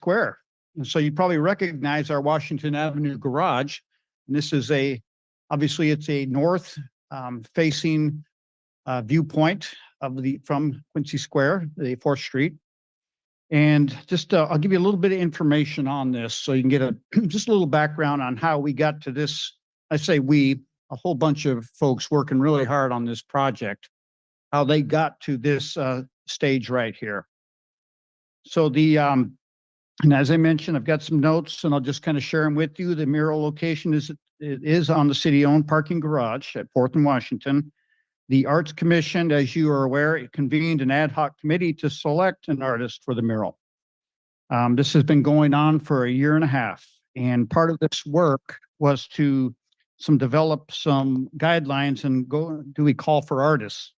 Square. And so you probably recognize our Washington Avenue garage. And this is obviously it's a north facing viewpoint from Quincy Square, the 4th Street. And just I'll give you a little bit of information on this so you can get just a little background on how we got to this. I say a whole bunch of folks working really hard on this project, how they got to this stage right here. So and as I mentioned, I've got some notes and I'll just kind of share them with you. The mural location is on the city-owned parking garage at 4th and Washington. The Arts Commission, as you are aware, it convened an ad hoc committee to select an artist for the mural. This has been going on for a year and a half. And part of this work was to develop some guidelines and do we call for artists.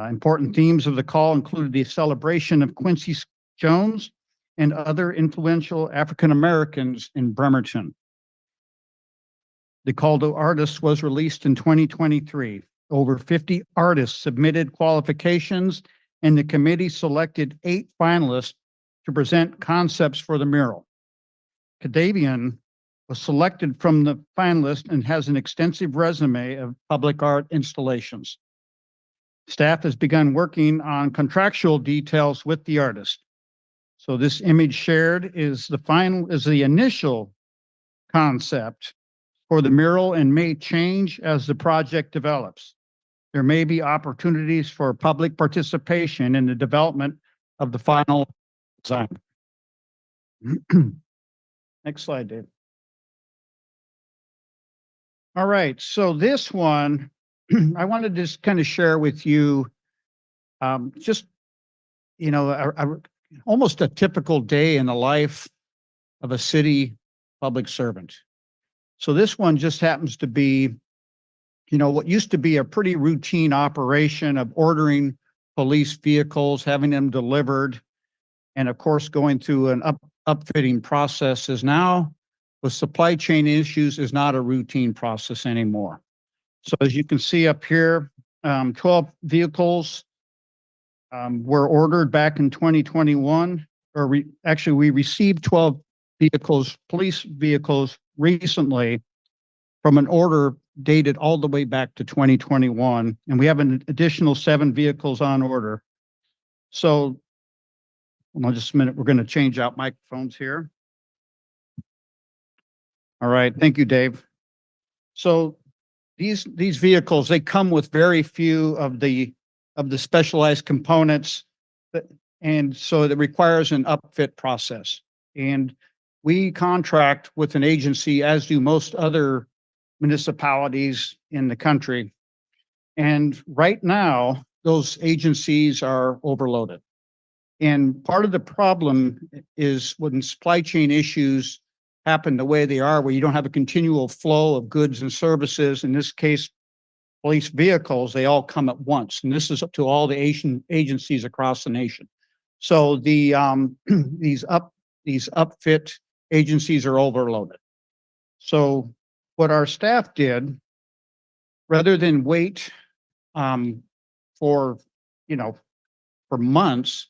Important themes of the call included the celebration of Quincy Jones and other influential African Americans in Bremerton. The call to artists was released in 2023. Over 50 artists submitted qualifications, and the committee selected 8 finalists to present concepts for the mural. Cadavian was selected from the finalists and has an extensive resume of public art installations. Staff has begun working on contractual details with the artist. So this image shared is the initial concept for the mural and may change as the project develops. There may be opportunities for public participation in the development of the final design. Next slide, Dave. All right, so this one, I wanted to just kind of share with you almost a typical day in the life of a city public servant. So this one just happens to be, what used to be a pretty routine operation of ordering police vehicles, having them delivered, and of course going through an upfitting process is now, with supply chain issues, is not a routine process anymore. So as you can see up here, 12 vehicles were ordered back in 2021, we received 12 vehicles, police vehicles recently from an order dated all the way back to 2021, and we have an additional 7 vehicles on order. So, hold on just a minute, we're going to change out microphones here. All right, thank you, Dave. So these vehicles, they come with very few of the specialized components, and so it requires an upfit process. And we contract with an agency, as do most other municipalities in the country. And right now, those agencies are overloaded. And part of the problem is when supply chain issues happen the way they are, where you don't have a continual flow of goods and services, in this case, police vehicles, they all come at once. And this is up to all the agencies across the nation. So these upfit agencies are overloaded. So what our staff did, rather than wait for months,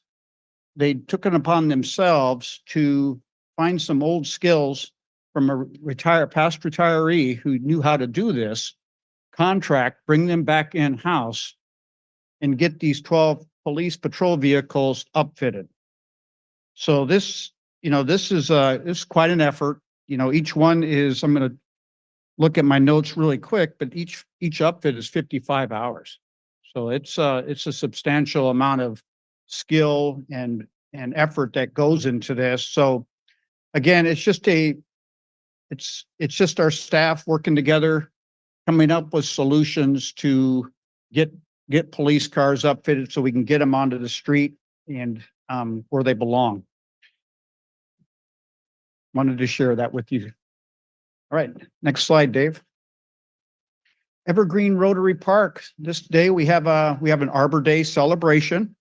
they took it upon themselves to find some old skills from a past retiree who knew how to do this, contract, bring them back in-house, and get these 12 police patrol vehicles upfitted. So this is quite an effort. Each one is, I'm going to look at my notes really quick, but each upfit is 55 hours. So it's a substantial amount of skill and effort that goes into this. So again, it's just our staff working together, coming up with solutions to get police cars upfitted so we can get them onto the street and where they belong. Wanted to share that with you. All right, next slide, Dave. Evergreen Rotary Park. This day we have an Arbor Day celebration,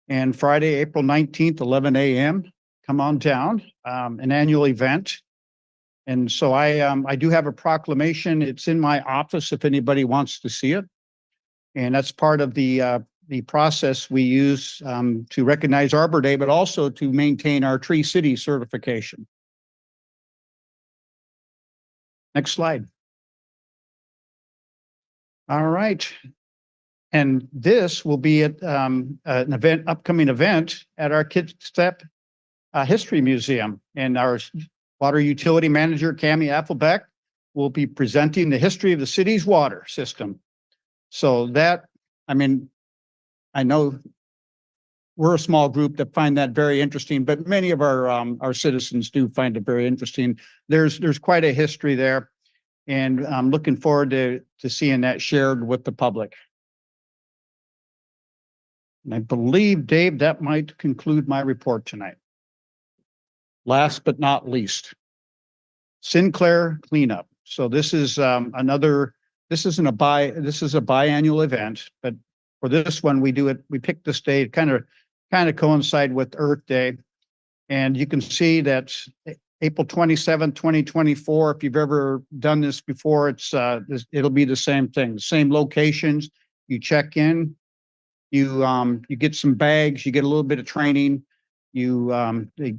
and Friday, April 19th, 11 a.m. Come on down, an annual event. And so I do have a proclamation. It's in my office if anybody wants to see it. And that's part of the the process we use to recognize Arbor Day, but also to maintain our Tree City certification. Next slide. All right. And this will be at an upcoming event at our Kids Step History Museum. And our water utility manager, Cammie Affelbeck, will be presenting the history of the city's water system. So that, I mean, I know we're a small group that find that very interesting, but many of our citizens do find it very interesting. There's quite a history there, and I'm looking forward to seeing that shared with the public. And I believe, Dave, that might conclude my report tonight. Last but not least, Sinclair cleanup. So this is this is a biannual event, but for this one, we pick this day, kind of coincide with Earth Day. And you can see that April 27th, 2024, if you've ever done this before, it'll be the same thing, the same locations. You check in, you get some bags, you get a little bit of training, you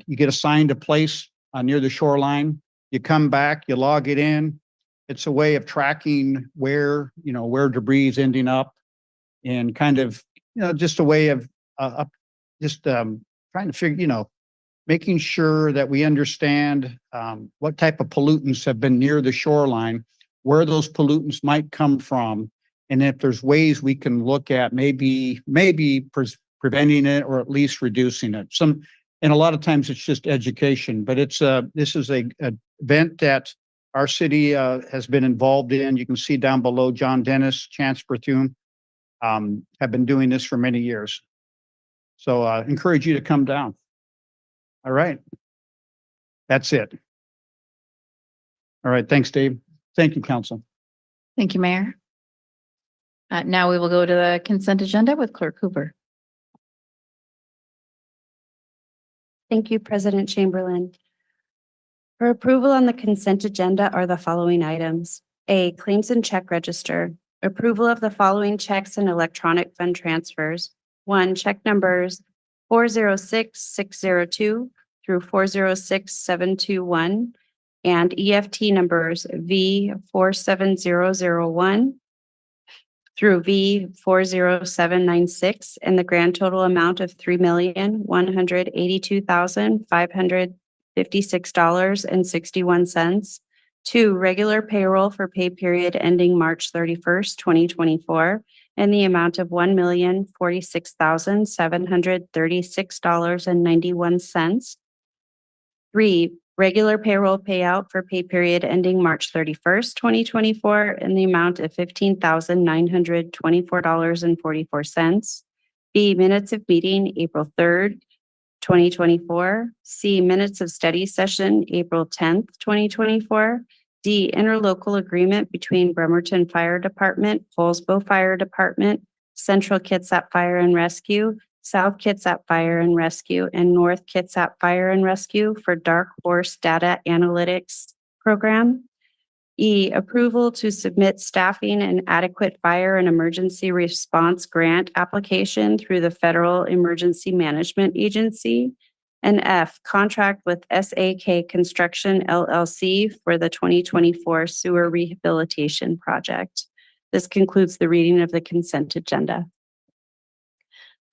get assigned a place near the shoreline. You come back, you log it in. It's a way of tracking where debris is ending up, and kind of, just a way of trying to figure, making sure that we understand what type of pollutants have been near the shoreline, where those pollutants might come from, and if there's ways we can look at maybe preventing it or at least reducing it. And a lot of times it's just education, but this is a event that our city has been involved in. You can see down below, John Dennis, Chance Bethune, have been doing this for many years. So I encourage you to come down. All right. That's it. All right. Thanks, Dave. Thank you, Council. Thank you, Mayor. Now we will go to the consent agenda with Clerk Cooper. Thank you, President Chamberlain. For approval on the consent agenda are the following items. A, claims and check register. Approval of the following checks and electronic fund transfers. 1, check numbers 406602 through 406721 and EFT numbers V47001 through V40796 and the grand total amount of $3,182,556.61. 2, regular payroll for pay period ending March 31st, 2024, in the amount of $1,046,736.91. 3, regular payroll payout for pay period ending March 31st, 2024, in the amount of $15,924.44. B, minutes of meeting April 3rd, 2024. C, minutes of study session April 10th, 2024. D, interlocal agreement between Bremerton Fire Department, Polsbo Fire Department, Central Kitsap Fire and Rescue, South Kitsap Fire and Rescue, and North Kitsap Fire and Rescue for Dark Horse Data Analytics Program. E, approval to submit staffing and adequate fire and emergency response grant application through the Federal Emergency Management Agency. And F, contract with SAK Construction LLC for the 2024 sewer rehabilitation project. This concludes the reading of the consent agenda.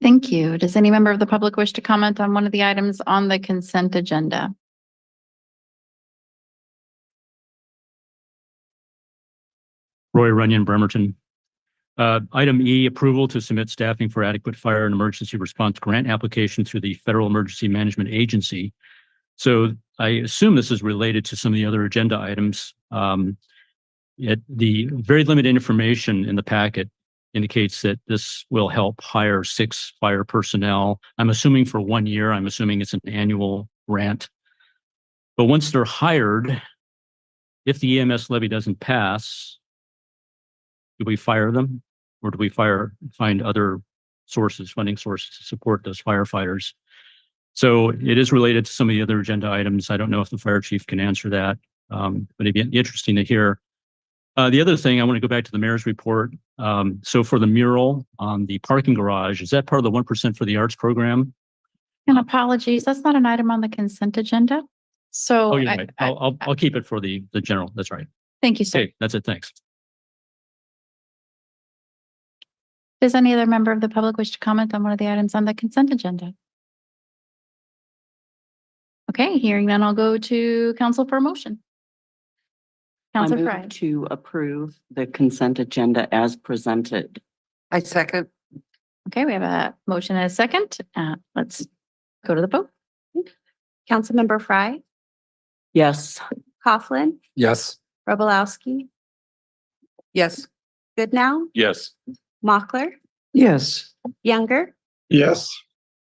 Thank you. Does any member of the public wish to comment on one of the items on the consent agenda? Roy Runyon, Bremerton. Item E, approval to submit staffing for adequate fire and emergency response grant application through the Federal Emergency Management Agency. So I assume this is related to some of the other agenda items. The very limited information in the packet indicates that this will help hire 6 fire personnel. I'm assuming for 1 year. I'm assuming it's an annual grant. But once they're hired, if the EMS levy doesn't pass, do we fire them, or do we find other funding sources to support those firefighters? So it is related to some of the other agenda items. I don't know if the fire chief can answer that, but it'd be interesting to hear. The other thing, I want to go back to the mayor's report. So for the mural on the parking garage, is that part of the 1% for the arts program? And apologies, that's not an item on the consent agenda. So Oh, you're right. I'll keep it for the general. That's right. thank you, sir. Okay, that's it. Thanks. Does any other member of the public wish to comment on one of the items on the consent agenda? Okay, hearing none, I'll go to council for a motion. I Councilor move Fry. to approve the consent agenda as presented. I second. Okay, we have a motion and a second. Let's go to the vote. Councilmember Fry, Yes. Coughlin, Yes. Robolowski, Yes. Goodnow, Yes. Mochler, Yes. Younger, Yes.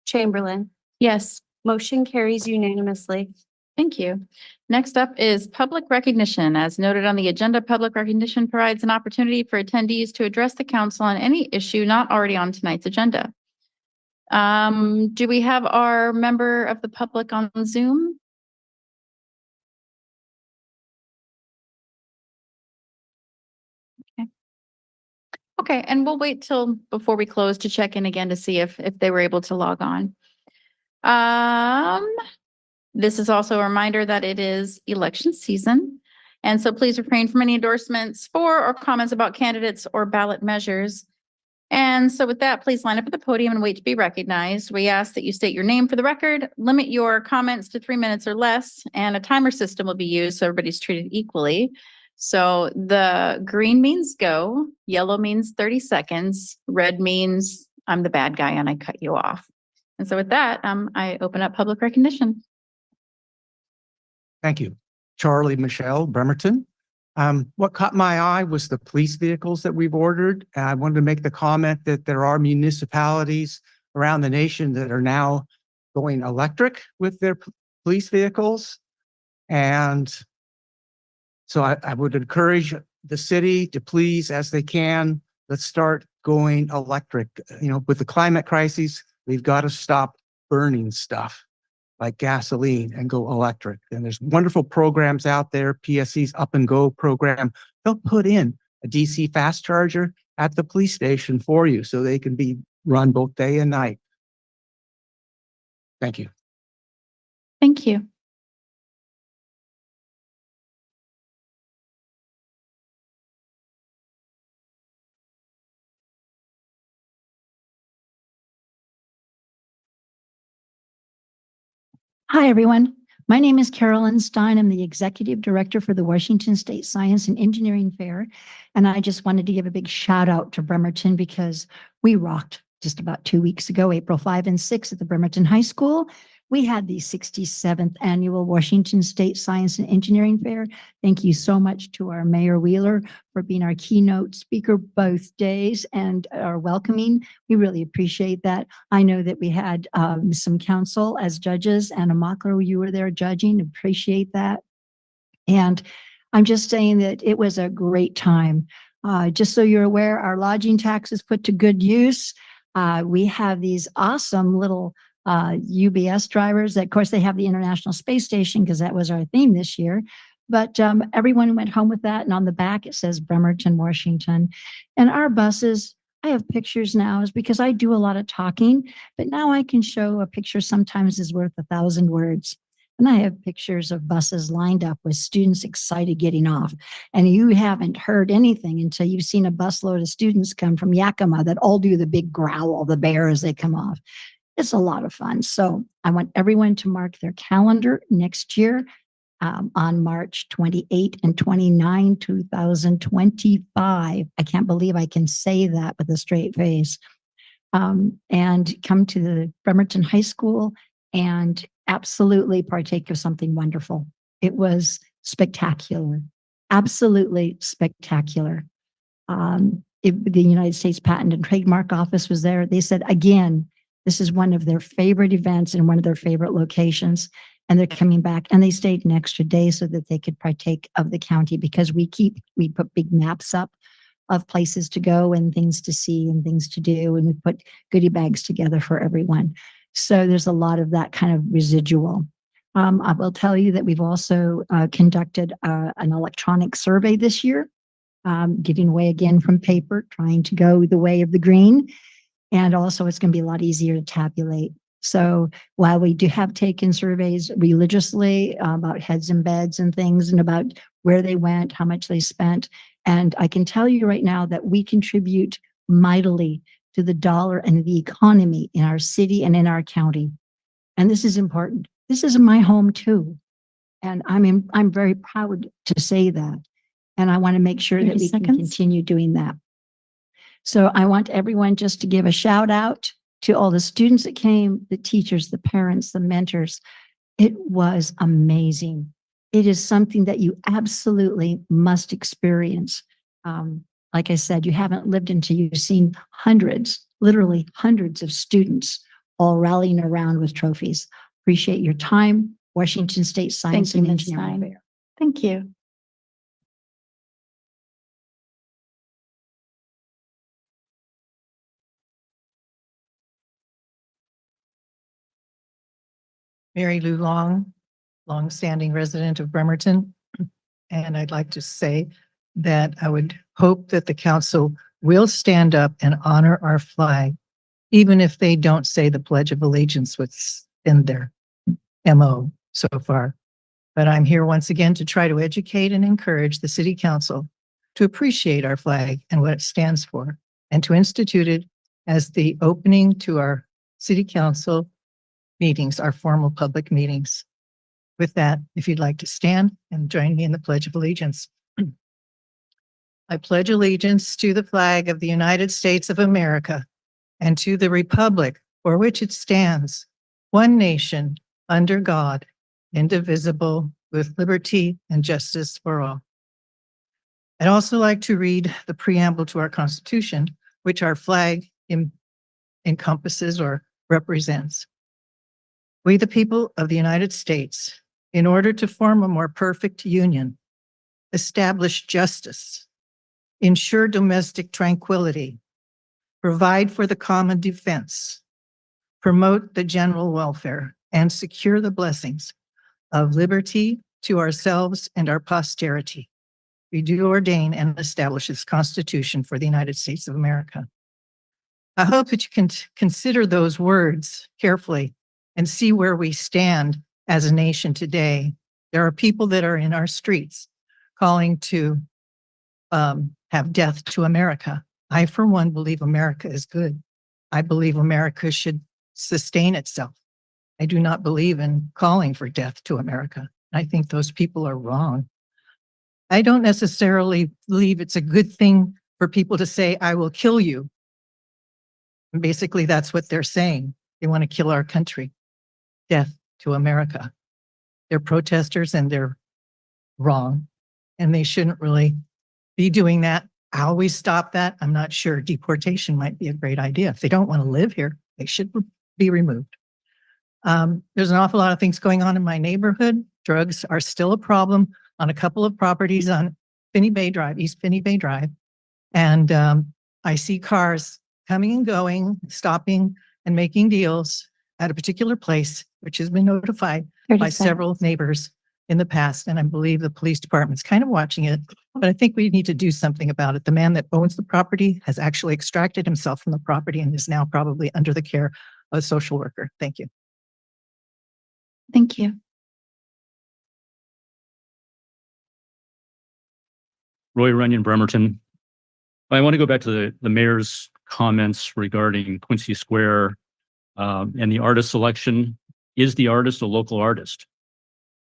Chamberlain. Yes, Motion carries unanimously. thank you. Next up is public recognition. As noted on the agenda, public recognition provides an opportunity for attendees to address the council on any issue not already on tonight's agenda. Do we have our member of the public on Zoom? Okay, and we'll wait till before we close to check in again to see if they were able to log on. This is also a reminder that it is election season. And so please refrain from any endorsements for or comments about candidates or ballot measures. And so with that, please line up at the podium and wait to be recognized. We ask that you state your name for the record, limit your comments to 3 minutes or less, and a timer system will be used so everybody's treated equally. So the green means go, yellow means 30 seconds, red means I'm the bad guy and I cut you off. And so with that, I open up public recognition. Thank you. Charlie Michelle, Bremerton. What caught my eye was the police vehicles that we've ordered. And I wanted to make the comment that there are municipalities around the nation that are now going electric with their police vehicles. And so I would encourage the city to please, as they can, let's start going electric. You know, with the climate crisis, we've got to stop burning stuff like gasoline and go electric. And there's wonderful programs out there, PSC's Up and Go program. They'll put in a DC fast charger at the police station for you so they can be run both day and night. Thank you. Thank you. Hi, everyone. My name is Carolyn Stein. I'm the Executive Director for the Washington State Science and Engineering Fair. And I just wanted to give a big shout out to Bremerton because we rocked just about 2 weeks ago, April 5 and 6 at the Bremerton High School. We had the 67th annual Washington State Science and Engineering Fair. Thank you so much to our Mayor Wheeler for being our keynote speaker both days and our welcoming. We really appreciate that. I know that we had some council as judges. Anna Mockler, you were there judging. Appreciate that. And I'm just saying that it was a great time. Just so you're aware, our lodging tax is put to good use. We have these awesome little UBS drivers. Of course, they have the International Space Station because that was our theme this year. But everyone went home with that. And on the back, it says Bremerton, Washington. And our buses, I have pictures now, is because I do a lot of talking. But now I can show a picture sometimes is worth 1,000 words. And I have pictures of buses lined up with students excited getting off. And you haven't heard anything until you've seen a busload of students come from Yakima that all do the big growl, the bear as they come off. It's a lot of fun. So I want everyone to mark their calendar next year on March 28 and 29, 2025. I can't believe I can say that with a straight face. And come to the Bremerton High School and absolutely partake of something wonderful. It was spectacular, absolutely spectacular. The United States Patent and Trademark Office was there. They said, again, this is one of their favorite events and one of their favorite locations. And they're coming back, and they stayed an extra day so that they could partake of the county because we put big maps up of places to go and things to see and things to do. And we put goodie bags together for everyone. So there's a lot of that kind of residual. I will tell you that we've also conducted an electronic survey this year. getting away again from paper, trying to go the way of the green. And also it's going to be a lot easier to tabulate. So while we do have taken surveys religiously about heads and beds and things and about where they went, how much they spent, and I can tell you right now that we contribute mightily to the dollar and the economy in our city and in our county. And this is important. This is my home too. And I'm very proud to say that. And I want to make sure 30 that we can seconds. continue doing that. So I want everyone just to give a shout out to all the students that came, the teachers, the parents, the mentors. It was amazing. It is something that you absolutely must experience. Like I said, you haven't lived until you've seen hundreds, literally hundreds of students all rallying around with trophies. Appreciate your time, Washington State Science you, and Ms. Engineering Stein. Fair. Thank you. Mary Lou Long, longstanding resident of Bremerton. And I'd like to say that I would hope that the council will stand up and honor our flag, even if they don't say the Pledge of Allegiance within their MO so far. But I'm here once again to try to educate and encourage the city council to appreciate our flag and what it stands for, and to institute it as the opening to our city council meetings, our formal public meetings. With that, if you'd like to stand and join me in the Pledge of Allegiance. I pledge allegiance to the flag of the United States of America and to the republic for which it stands, one nation, under God, indivisible, with liberty and justice for all. I'd also like to read the preamble to our Constitution, which our flag encompasses or represents. We, the people of the United States, in order to form a more perfect union, establish justice, ensure domestic tranquility, provide for the common defense, promote the general welfare, and secure the blessings of liberty to ourselves and our posterity. We do ordain and establish this Constitution for the United States of America. I hope that you can consider those words carefully and see where we stand as a nation today. There are people that are in our streets calling to have death to America. I, for one, believe America is good. I believe America should sustain itself. I do not believe in calling for death to America. I think those people are wrong. I don't necessarily believe it's a good thing for people to say, I will kill you. And basically, that's what they're saying. They want to kill our country. Death to America. They're protesters and they're wrong. And they shouldn't really be doing that. How we stop that, I'm not sure. Deportation might be a great idea. If they don't want to live here, they should be removed. There's an awful lot of things going on in my neighborhood. Drugs are still a problem on a couple of properties on Finney Bay Drive, East Finney Bay Drive. And I see cars coming and going, stopping and making deals at a particular place, which has been notified 30 by seconds. several neighbors in the past. And I believe the police department's kind of watching it, but I think we need to do something about it. The man that owns the property has actually extracted himself from the property and is now probably under the care of a social worker. Thank you. Thank you. Roy Runyon, Bremerton. I want to go back to the mayor's comments regarding Quincy Square and the artist selection. Is the artist a local artist?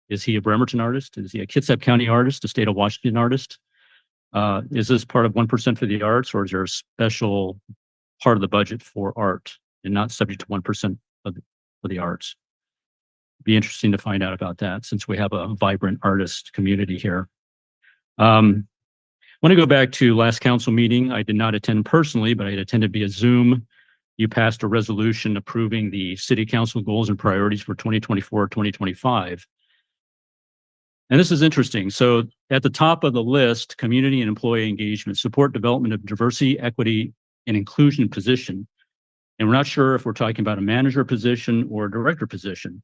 Is he a Bremerton artist? Is he a Kitsap County artist, a state of Washington artist? Is this part of 1% for the arts, or is there a special part of the budget for art and not subject to 1% for the arts? Be interesting to find out about that, since we have a vibrant artist community here. I want to go back to last council meeting. I did not attend personally, but I attended via Zoom. You passed a resolution approving the city council goals and priorities for 2024-2025. And this is interesting. So at the top of the list, community and employee engagement, support development of diversity, equity, and inclusion position. And we're not sure if we're talking about a manager position or a director position.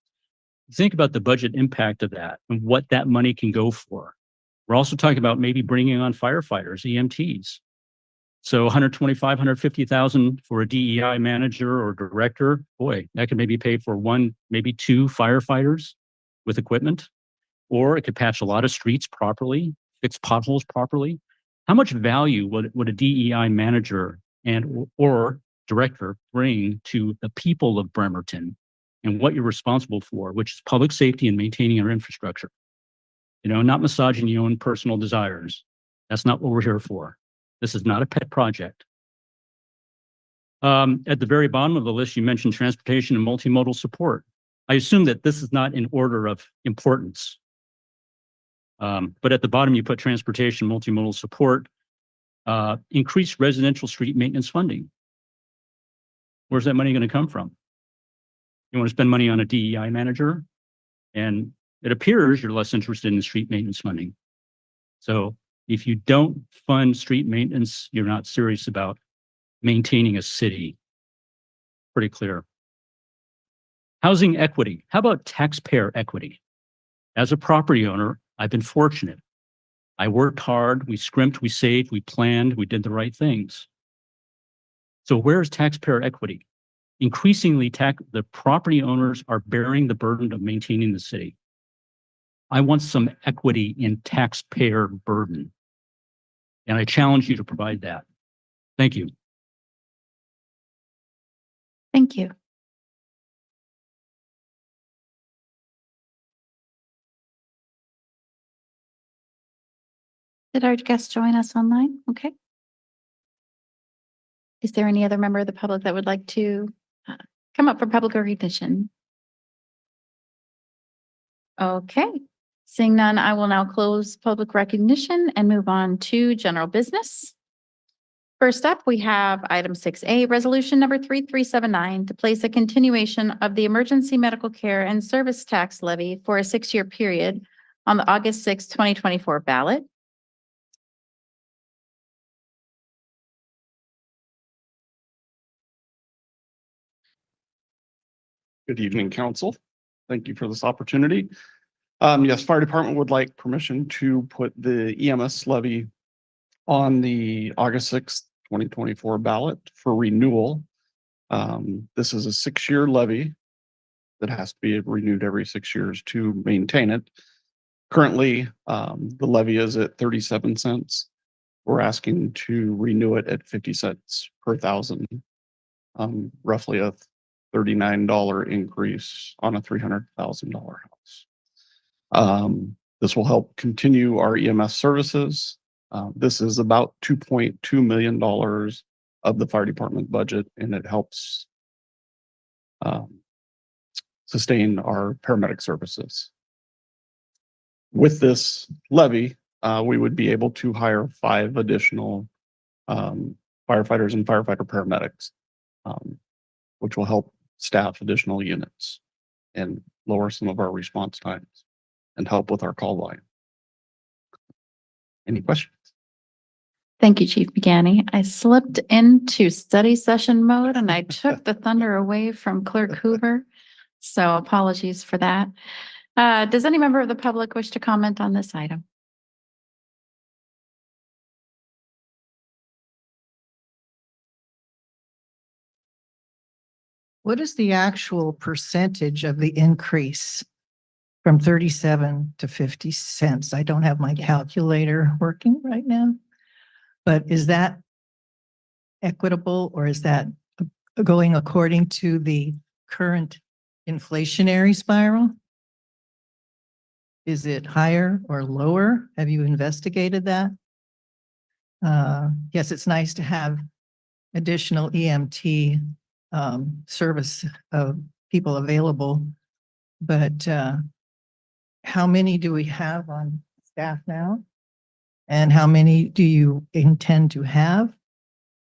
Think about the budget impact of that and what that money can go for. We're also talking about maybe bringing on firefighters, EMTs. So 125, 150,000 for a DEI manager or director. Boy, that could maybe pay for one, maybe two firefighters with equipment, or it could patch a lot of streets properly, fix potholes properly. How much value would a DEI manager and or director bring to the people of Bremerton and what you're responsible for, which is public safety and maintaining our infrastructure? You know, not massaging your own personal desires. That's not what we're here for. This is not a pet project. At the very bottom of the list, you mentioned transportation and multimodal support. I assume that this is not in order of importance. But at the bottom, you put transportation, multimodal support, increased residential street maintenance funding. Where's that money going to come from? You want to spend money on a DEI manager? And it appears you're less interested in street maintenance funding. So if you don't fund street maintenance, you're not serious about maintaining a city. Pretty clear. Housing equity. How about taxpayer equity? As a property owner, I've been fortunate. I worked hard, we scrimped, we saved, we planned, we did the right things. So where's taxpayer equity? Increasingly, the property owners are bearing the burden of maintaining the city. I want some equity in taxpayer burden. And I challenge you to provide that. Thank you. Thank you. Did our guest join us online? Okay. Is there any other member of the public that would like to come up for public recognition? Okay. Seeing none, I will now close public recognition and move on to general business. First up, we have item 6A, resolution number 3379 to place a continuation of the emergency medical care and service tax levy for a 6-year period on the August 6, 2024 ballot. Good evening, council. Thank you for this opportunity. Yes, fire department would like permission to put the EMS levy on the August 6th, 2024 ballot for renewal. This is a 6-year levy that has to be renewed every 6 years to maintain it. Currently, the levy is at 37 cents. We're asking to renew it at 50 cents per thousand, roughly a $39 increase on a $300,000 house. This will help continue our EMS services. This is about $2.2 million of the fire department budget, and it helps sustain our paramedic services. With this levy, we would be able to hire 5 additional firefighters and firefighter paramedics, which will help staff additional units and lower some of our response times and help with our call volume. Any questions? Thank you, Chief Begani. I slipped into study session mode and I took the thunder away from Clerk Hoover. So apologies for that. Does any member of the public wish to comment on this item? What is the actual percentage of the increase from 37 to 50 cents? I don't have my calculator working right now, but is that equitable or is that going according to the current inflationary spiral? Is it higher or lower? Have you investigated that? Yes, it's nice to have additional EMT service of people available, but how many do we have on staff now? And how many do you intend to have?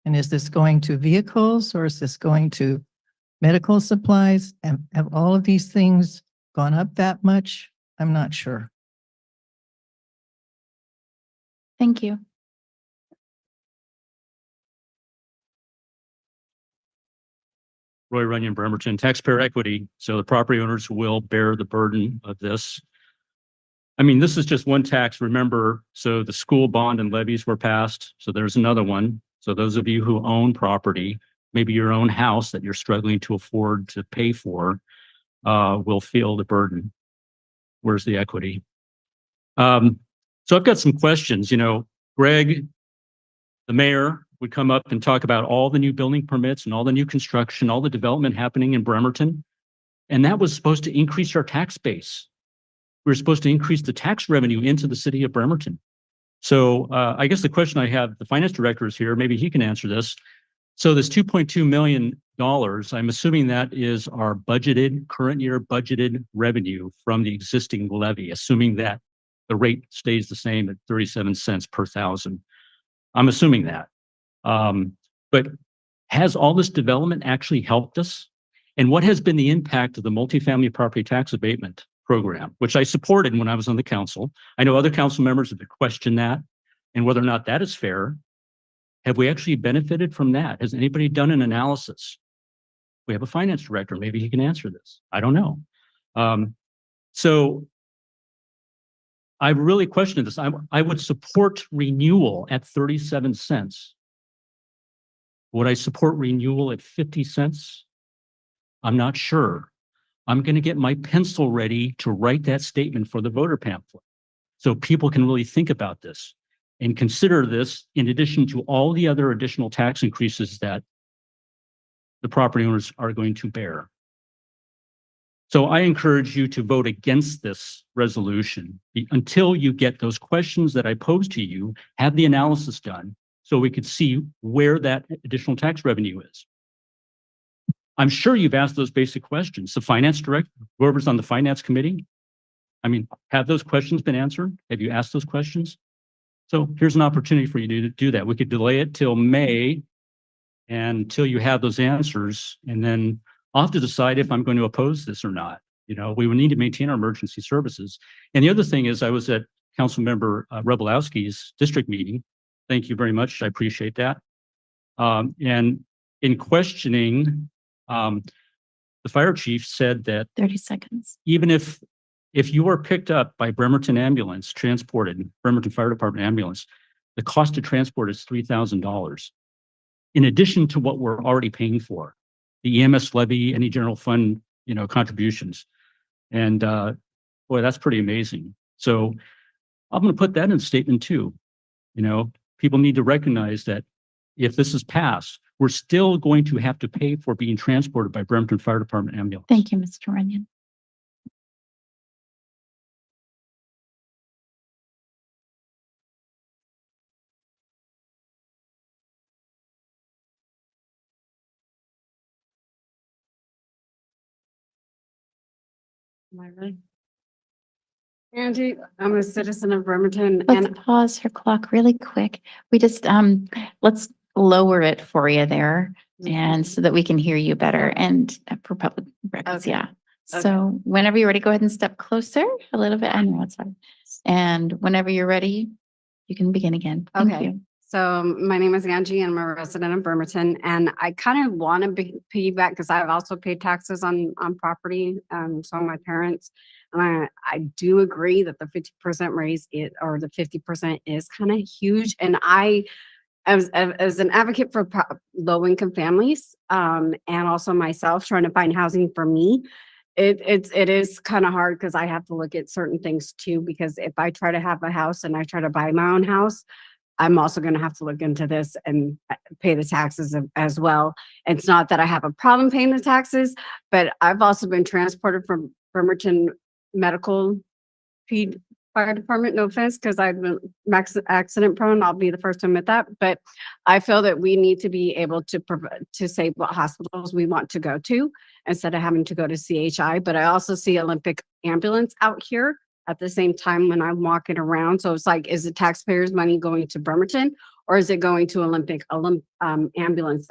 And is this going to vehicles or is this going to medical supplies? And have all of these things gone up that much? I'm not sure. Thank you. Roy Runyon, Bremerton, taxpayer equity. So the property owners will bear the burden of this. I mean, this is just one tax, remember, so the school bond and levies were passed, so there's another one. So those of you who own property, maybe your own house that you're struggling to afford to pay for, will feel the burden. Where's the equity? So I've got some questions, Greg, the mayor, would come up and talk about all the new building permits and all the new construction, all the development happening in Bremerton. And that was supposed to increase our tax base. We were supposed to increase the tax revenue into the city of Bremerton. So I guess the question I have, the finance director is here, maybe he can answer this. So this $2.2 million, I'm assuming that is our current year budgeted revenue from the existing levy, assuming that the rate stays the same at 37 cents per thousand. I'm assuming that. But has all this development actually helped us? And what has been the impact of the multifamily property tax abatement program, which I supported when I was on the council? I know other council members have questioned that and whether or not that is fair. Have we actually benefited from that? Has anybody done an analysis? We have a finance director. Maybe he can answer this. I don't know. So I really questioned this. I would support renewal at 37 cents. Would I support renewal at 50 cents? I'm not sure. I'm going to get my pencil ready to write that statement for the voter pamphlet so people can really think about this and consider this in addition to all the other additional tax increases that the property owners are going to bear. So I encourage you to vote against this resolution until you get those questions that I posed to you, have the analysis done, so we could see where that additional tax revenue is. I'm sure you've asked those basic questions. The finance director, whoever's on the finance committee, I mean, have those questions been answered? Have you asked those questions? So here's an opportunity for you to do that. We could delay it till May and until you have those answers, and then I'll have to decide if I'm going to oppose this or not. We would need to maintain our emergency services. And the other thing is, I was at Councilmember Rebolowski's district meeting. Thank you very much. I appreciate that. And in questioning, the fire chief said that 30 seconds. even if you are picked up by Bremerton ambulance, transported, Bremerton Fire Department ambulance, the cost to transport is $3,000. In addition to what we're already paying for, the EMS levy, any general fund, contributions. And boy, that's pretty amazing. So I'm going to put that in a statement too. People need to recognize that if this is passed, we're still going to have to pay for being transported by Bremerton Fire Department ambulance. Thank you, Mr. Runyon. Am I ready? Angie, I'm a citizen of Bremerton Let's and pause her clock really quick. We just, let's lower it for you there and so that we can hear you better and for public records, Okay. yeah. Okay. So whenever you're ready, go ahead and step closer a little bit. I know it's hard. And whenever you're ready, you can begin again. Thank Okay. you. So my name is Angie and I'm a resident of Bremerton, and I kind of want to piggyback because I've also paid taxes on property. So my parents, and I do agree that the 50% raise or the 50% is kind of huge. And I, as an advocate for low income families, and also myself trying to find housing for me, it is kind of hard because I have to look at certain things too, because if I try to have a house and I try to buy my own house, I'm also going to have to look into this and pay the taxes as well. It's not that I have a problem paying the taxes, but I've also been transported from Bremerton Medical Fire Department, no offense, because I've been accident prone. I'll be the first to admit that. But I feel that we need to be able to say what hospitals we want to go to instead of having to go to CHI. But I also see Olympic ambulance out here at the same time when I'm walking around. So it's like, is it taxpayers' money going to Bremerton or is it going to Olympic ambulance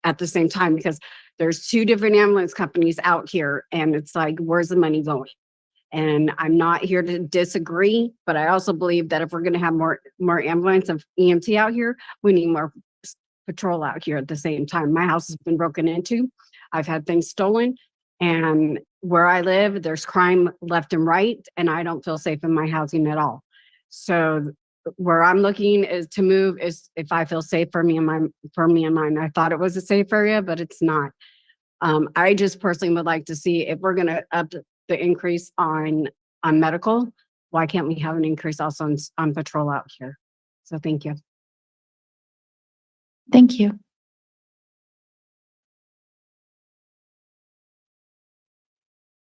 at the same time? Because there's two different ambulance companies out here and it's like, where's the money going? And I'm not here to disagree, but I also believe that if we're going to have more ambulance of EMT out here, we need more patrol out here at the same time. My house has been broken into. I've had things stolen. And where I live, there's crime left and right, and I don't feel safe in my housing at all. So where I'm looking is to move is if I feel safe for me and mine. I thought it was a safe area, but it's not. I just personally would like to see if we're gonna up the increase on medical, why can't we have an increase also on patrol out here? So thank you. Thank you.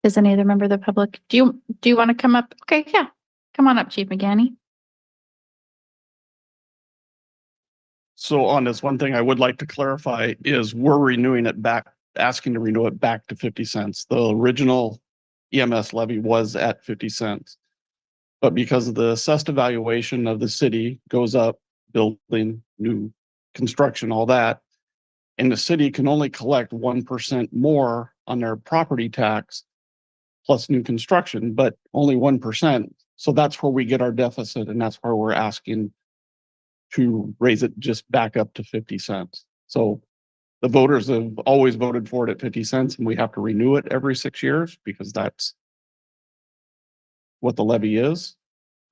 Does any other member of the public, do you want to come up? Okay, yeah. Come on up, Chief McGanny. So on this, one thing I would like to clarify is we're renewing it back, asking to renew it back to 50 cents. The original EMS levy was at 50 cents. But because of the assessed evaluation of the city goes up, building, new construction, all that, and the city can only collect 1% more on their property tax plus new construction, but only 1%. So that's where we get our deficit, and that's why we're asking to raise it just back up to 50 cents. So the voters have always voted for it at 50 cents, and we have to renew it every 6 years because that's what the levy is.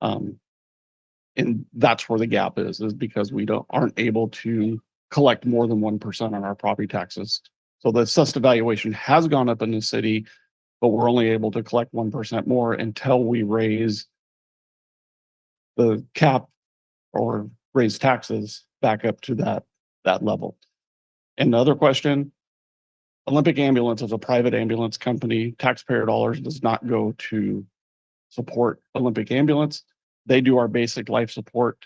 And that's where the gap is because we aren't able to collect more than 1% on our property taxes. So the assessed evaluation has gone up in the city, but we're only able to collect 1% more until we raise the cap or raise taxes back up to that level. And the other question, Olympic Ambulance is a private ambulance company. Taxpayer dollars does not go to support Olympic Ambulance. They do our basic life support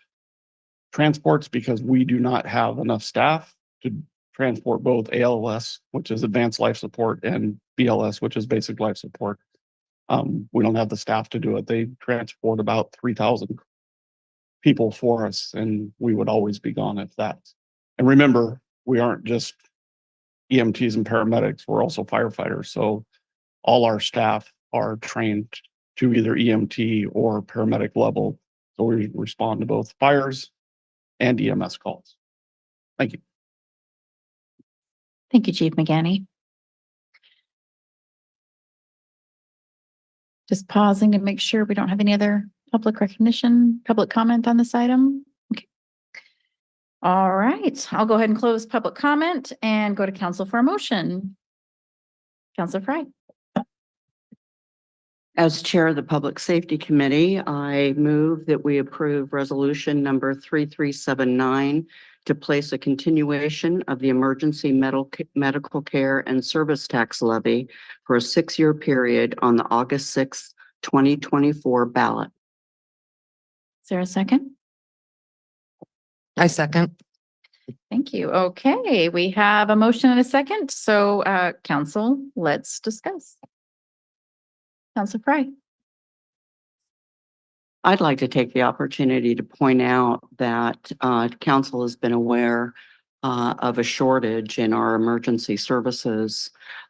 transports because we do not have enough staff to transport both ALS, which is advanced life support, and BLS, which is basic life support. We don't have the staff to do it. They transport about 3,000 people for us, and we would always be gone if that. And remember, we aren't just EMTs and paramedics, we're also firefighters. So all our staff are trained to either EMT or paramedic level. So we respond to both fires and EMS calls. Thank you. Thank you, Chief McGanny. Just pausing to make sure we don't have any other public recognition, public comment on this item. Okay. All right, I'll go ahead and close public comment and go to council for a motion. Councilor Fry. As Chair of the Public Safety Committee, I move that we approve resolution number 3379 to place a continuation of the emergency medical care and service tax levy for a 6-year period on the August 6th, 2024 ballot. Is there a second? I second. Thank you. Okay, we have a motion and a second. So, council, let's discuss. Councilor Fry. I'd like to take the opportunity to point out that council has been aware of a shortage in our emergency services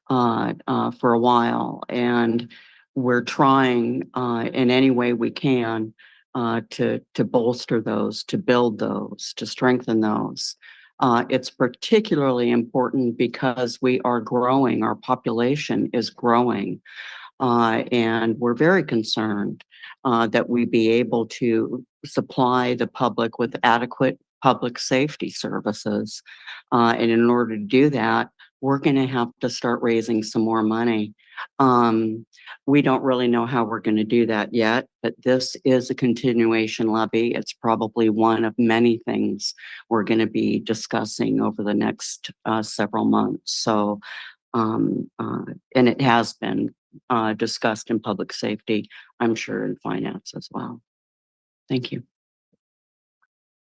for a while, and we're trying in any way we can to bolster those, to build those, to strengthen those. It's particularly important because we are growing, our population is growing. And we're very concerned that we be able to supply the public with adequate public safety services. And in order to do that, we're going to have to start raising some more money. We don't really know how we're going to do that yet, but this is a continuation levy. It's probably one of many things we're going to be discussing over the next several months. So, and it has been discussed in public safety, I'm sure in finance as well. Thank you.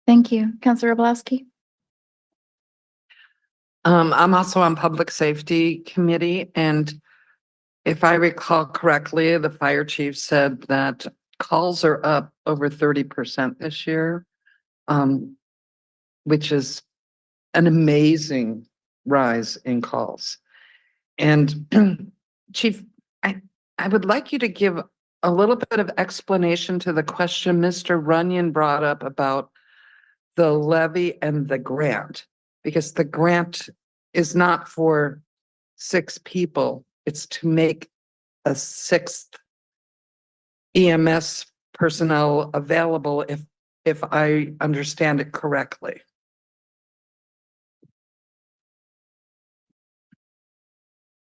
Thank you. Councilor Roblowski. I'm also on Public Safety Committee, and if I recall correctly, the fire chief said that calls are up over 30% this year, which is an amazing rise in calls. And Chief, I would like you to give a little bit of explanation to the question Mr. Runyon brought up about the levy and the grant, because the grant is not for 6 people. It's to make a sixth EMS personnel available if I understand it correctly.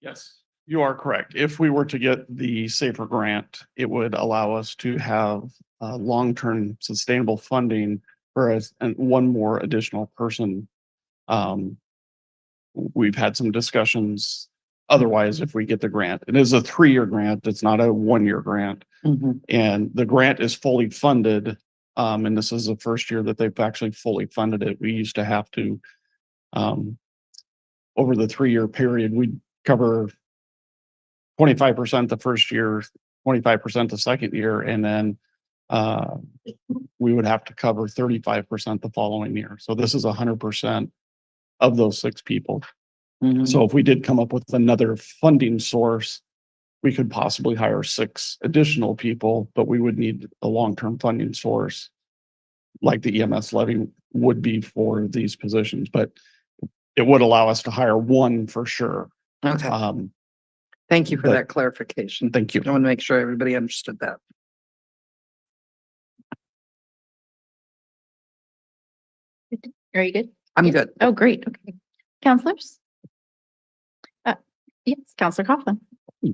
Yes, you are correct. If we were to get the SAFER grant, it would allow us to have long-term sustainable funding for us and one more additional person. We've had some discussions. Otherwise, if we get the grant, it is a 3-year grant. It's not a 1-year grant. And the grant is fully funded. And this is the first year that they've actually fully funded it. We used to have to, over the 3-year period, we'd cover 25% the first year, 25% the second year, and then we would have to cover 35% the following year. So this is 100% of those 6 people. So if we did come up with another funding source, we could possibly hire 6 additional people, but we would need a long-term funding source like the EMS levy would be for these positions, but it would allow us to hire 1 for sure. Okay, thank you for but- that clarification. Thank you. I want to make sure everybody understood that. Are you good? I'm Yeah. good. Oh, great. Okay. Counselors? Yes, Counselor Coughlin.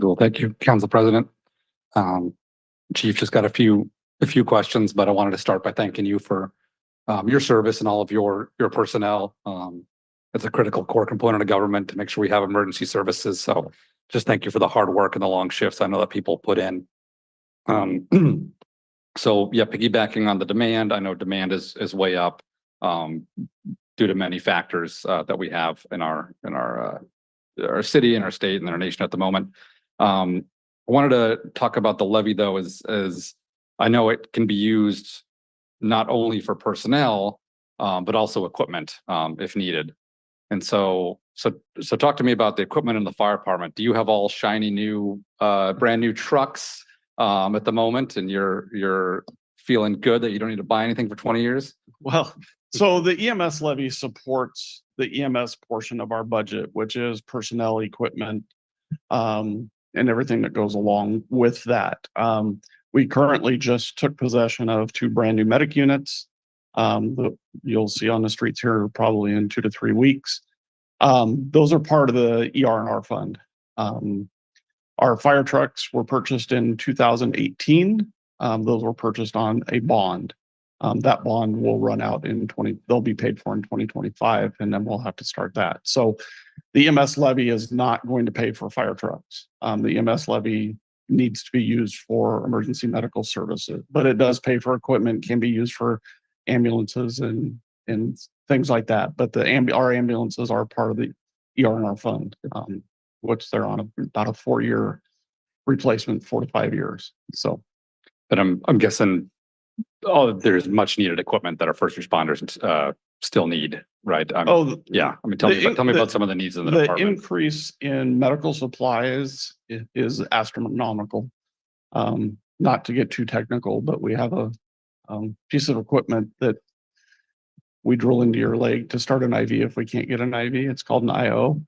Cool. Thank you, Council President. Chief, just got a few questions, but I wanted to start by thanking you for your service and all of your personnel. It's a critical core component of government to make sure we have emergency services. So just thank you for the hard work and the long shifts I know that people put in. So yeah, piggybacking on the demand, I know demand is way up due to many factors that we have in our city and our state and our nation at the moment. I wanted to talk about the levy though, as I know it can be used not only for personnel, but also equipment, if needed. And so talk to me about the equipment in the fire department. Do you have all shiny new, brand new trucks, at the moment, and you're feeling good that you don't need to buy anything for 20 years? Well, so the EMS levy supports the EMS portion of our budget, which is personnel, equipment, and everything that goes along with that. We currently just took possession of 2 brand new medic units. That you'll see on the streets here probably in 2 to 3 weeks. Those are part of the ER&R fund. Our fire trucks were purchased in 2018. Those were purchased on a bond. That bond will run out they'll be paid for in 2025, and then we'll have to start that. So the EMS levy is not going to pay for fire trucks. The EMS levy needs to be used for emergency medical services, but it does pay for equipment, can be used for ambulances and things like that. But our ambulances are part of the ER&R fund, which they're on about a 4-year replacement, 4 to 5 years. So, But I'm guessing, there's much needed equipment that our first responders still need, right? Yeah. I mean, tell me about some of the needs in the the department. increase in medical supplies is astronomical. Not to get too technical, but we have a piece of equipment that we drill into your leg to start an IV if we can't get an IV. It's called an IO,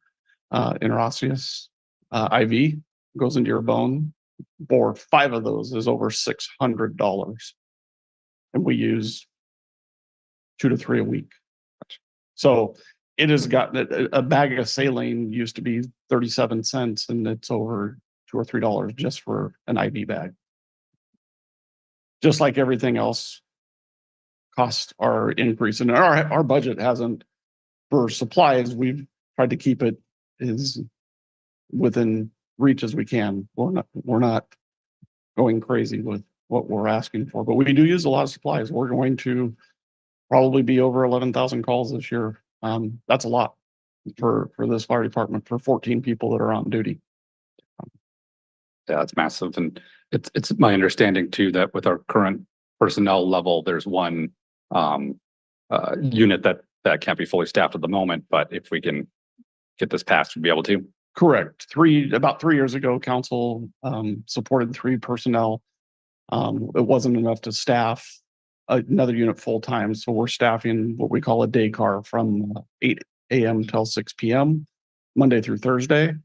interosseous IV, goes into your bone. For 5 of those is over $600. And we use 2 to 3 a week. So it has gotten a bag of saline used to be 37 cents, and it's over $2 or $3 just for an IV bag. Just like everything else, costs are increasing. And our budget hasn't, for supplies, we've tried to keep it as within reach as we can. We're not going crazy with what we're asking for, but we do use a lot of supplies. We're going to probably be over 11,000 calls this year. That's a lot for this fire department, for 14 people that are on duty. Yeah, it's massive. And it's my understanding too, that with our current personnel level, there's one unit that can't be fully staffed at the moment, but if we can get this passed, we'll be able to. Correct. About 3 years ago, council supported 3 personnel. It wasn't enough to staff another unit full time, so we're staffing what we call a day car from 8 a.m. till 6 p.m. Monday through Thursday,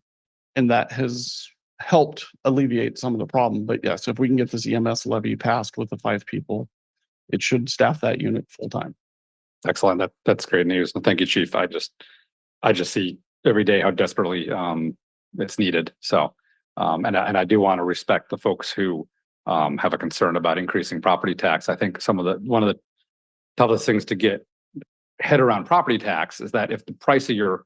and that has helped alleviate some of the problem. But yes, if we can get this EMS levy passed with the 5 people, it should staff that unit full time. Excellent. That's great news. And thank you, Chief. I just see every day how desperately it's needed. So and I do want to respect the folks who have a concern about increasing property tax. I think one of the toughest things to get head around property tax is that if the price of your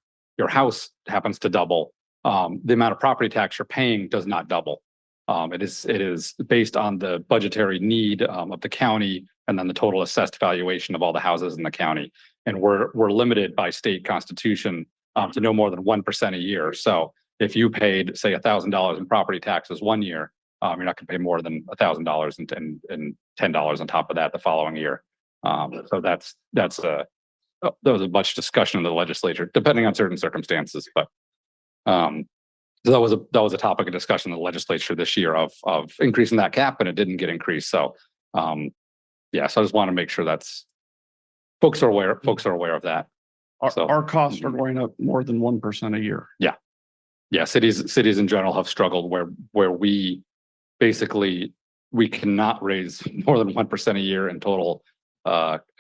house happens to double, the amount of property tax you're paying does not double. It is based on the budgetary need of the county and then the total assessed valuation of all the houses in the county. And we're limited by state constitution to no more than 1% a year. So if you paid, say, $1,000 in property taxes one year, you're not going to pay more than $1,000 and $10 on top of that the following year. So that was a much discussion in the legislature, depending on certain circumstances. But so that was a topic of discussion in the legislature this year of increasing that cap, and it didn't get increased. So yeah, so I just want to make sure folks are aware of that. Our costs are going up more than 1% a year. Yeah, cities in general have struggled where we basically cannot raise more than 1% a year in total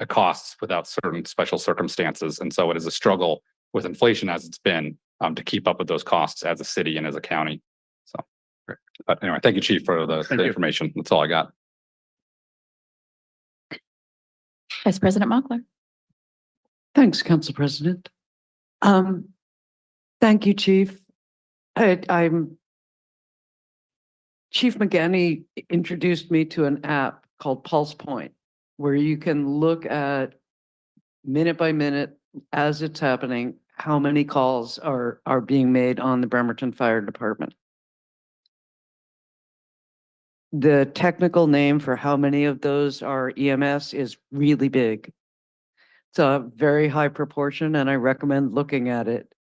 costs without certain special circumstances. And so it is a struggle with inflation as it's been to keep up with those costs as a city and as a county. So, but anyway, thank you, Chief, for the information. That's all I got. Vice President Mockler. Thanks, Council President. Thank you, Chief. I'm Chief McGanney introduced me to an app called Pulse Point, where you can look at minute by minute as it's happening, how many calls are being made on the Bremerton Fire Department. The technical name for how many of those are EMS is really big. It's a very high proportion, and I recommend looking at it.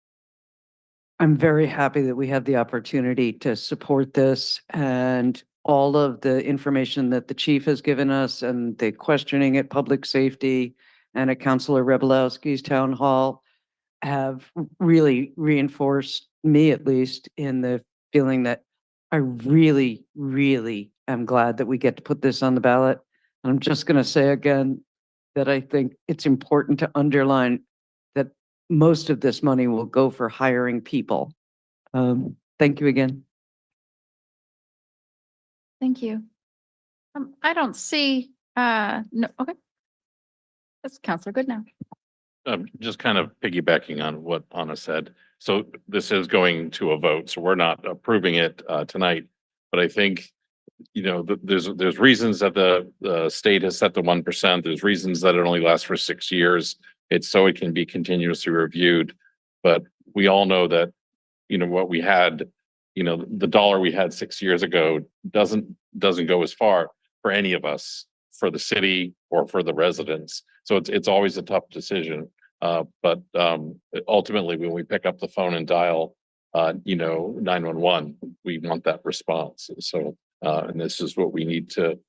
I'm very happy that we have the opportunity to support this, and all of the information that the chief has given us and the questioning at Public Safety and at Councilor Rebelowski's town hall have really reinforced me, at least, in the feeling that I really, really am glad that we get to put this on the ballot. And I'm just going to say again that I think it's important to underline that most of this money will go for hiring people. Thank you again. Thank you. I don't see, no, okay. That's Councilor Good now. Just kind of piggybacking on what Anna said. So this is going to a vote, so we're not approving it tonight. But I think, you know, there's reasons that the state has set the 1%. There's reasons that it only lasts for 6 years. It's so it can be continuously reviewed. But we all know that, you know, what we had, you know, the dollar we had 6 years ago doesn't go as far for any of us, for the city or for the residents. So it's always a tough decision. But ultimately, when we pick up the phone and dial, 911, we want that response. So, and this is what we need to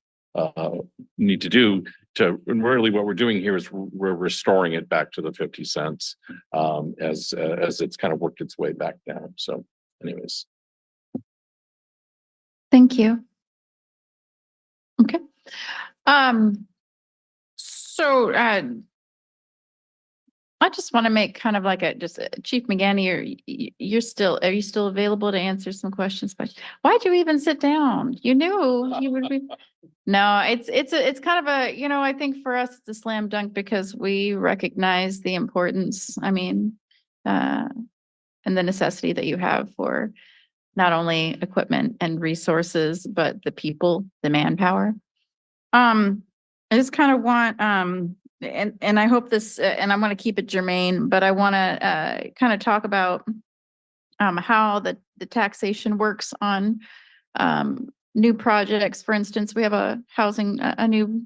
do and really what we're doing here is we're restoring it back to the 50 cents as it's kind of worked its way back down. So anyways. Thank you. Okay. So I just want to make kind of like Chief McGanney, are you still available to answer some questions? But why'd you even sit down? You knew you would be. No, it's kind of a, you know, I think for us, it's a slam dunk because we recognize the importance, I mean, and the necessity that you have for not only equipment and resources, but the people, the manpower. I just kind of want, and I hope this, and I want to keep it germane, but I want to kind of talk about how the taxation works on new projects. For instance, we have a new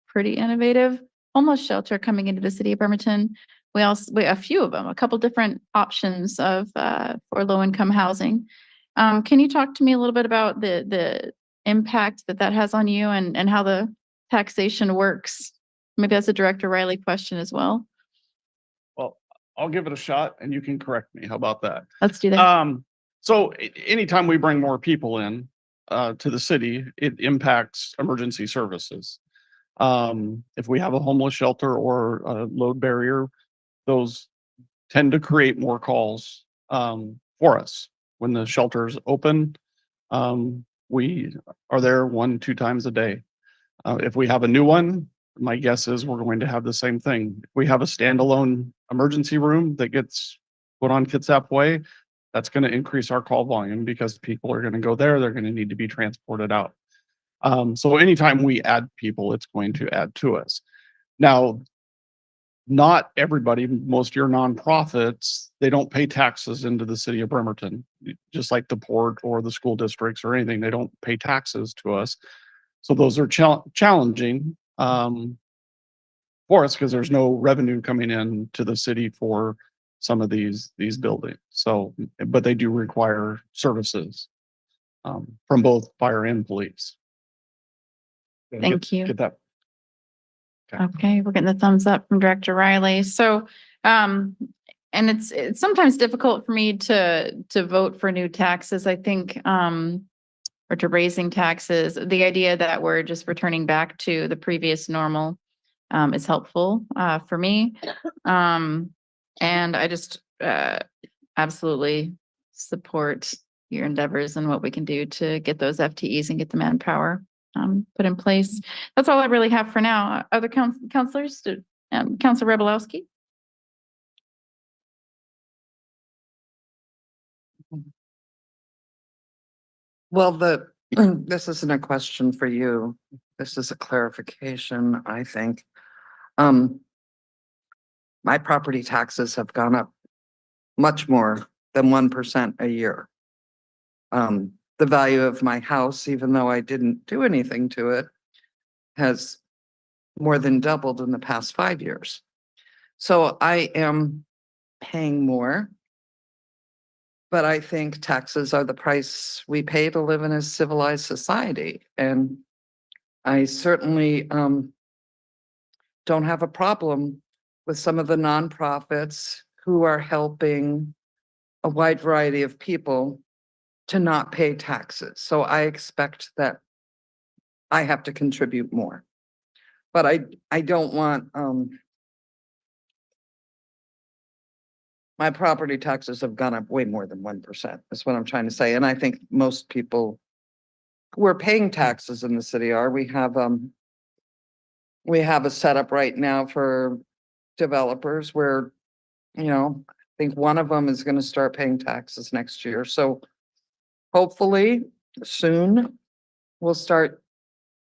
pretty innovative homeless shelter coming into the city of Bremerton. We a few of them, a couple different options of for low-income housing. Can you talk to me a little bit about the impact that has on you and how the taxation works? Maybe that's a Director Riley question as well. Well, I'll give it a shot and you can correct me. How about that? Let's do that. So anytime we bring more people in to the city, it impacts emergency services. If we have a homeless shelter or a load barrier, those tend to create more calls for us. When the shelter's open, we are there 1, 2 times a day. If we have a new one, my guess is we're going to have the same thing. If we have a standalone emergency room that gets put on Kitsap Way, that's going to increase our call volume because people are going to go there. They're going to need to be transported out. So anytime we add people, it's going to add to us. Now, not everybody, most of your nonprofits, they don't pay taxes into the city of Bremerton, just like the port or the school districts or anything. They don't pay taxes to us. So those are challenging for us because there's no revenue coming in to the city for some of these buildings. So, but they do require services from both fire and police. Thank you. Get that. Okay, we're getting the thumbs up from Director Riley. So, and it's sometimes difficult for me to vote for new taxes, I think, or to raising taxes. The idea that we're just returning back to the previous normal is helpful for me. And I just absolutely support your endeavors and what we can do to get those FTEs and get the manpower put in place. That's all I really have for now. Other counselors, Counselor Rebelowski? Well, this isn't a question for you. This is a clarification, I think. My property taxes have gone up much more than 1% a year. The value of my house, even though I didn't do anything to it, has more than doubled in the past 5 years. So I am paying more. But I think taxes are the price we pay to live in a civilized society. And I certainly don't have a problem with some of the nonprofits who are helping a wide variety of people to not pay taxes. So I expect that I have to contribute more. But I don't want my property taxes have gone up way more than 1%. That's what I'm trying to say. And I think most people who are paying taxes in the city are. We have a setup right now for developers where, I think one of them is going to start paying taxes next year. So hopefully soon we'll start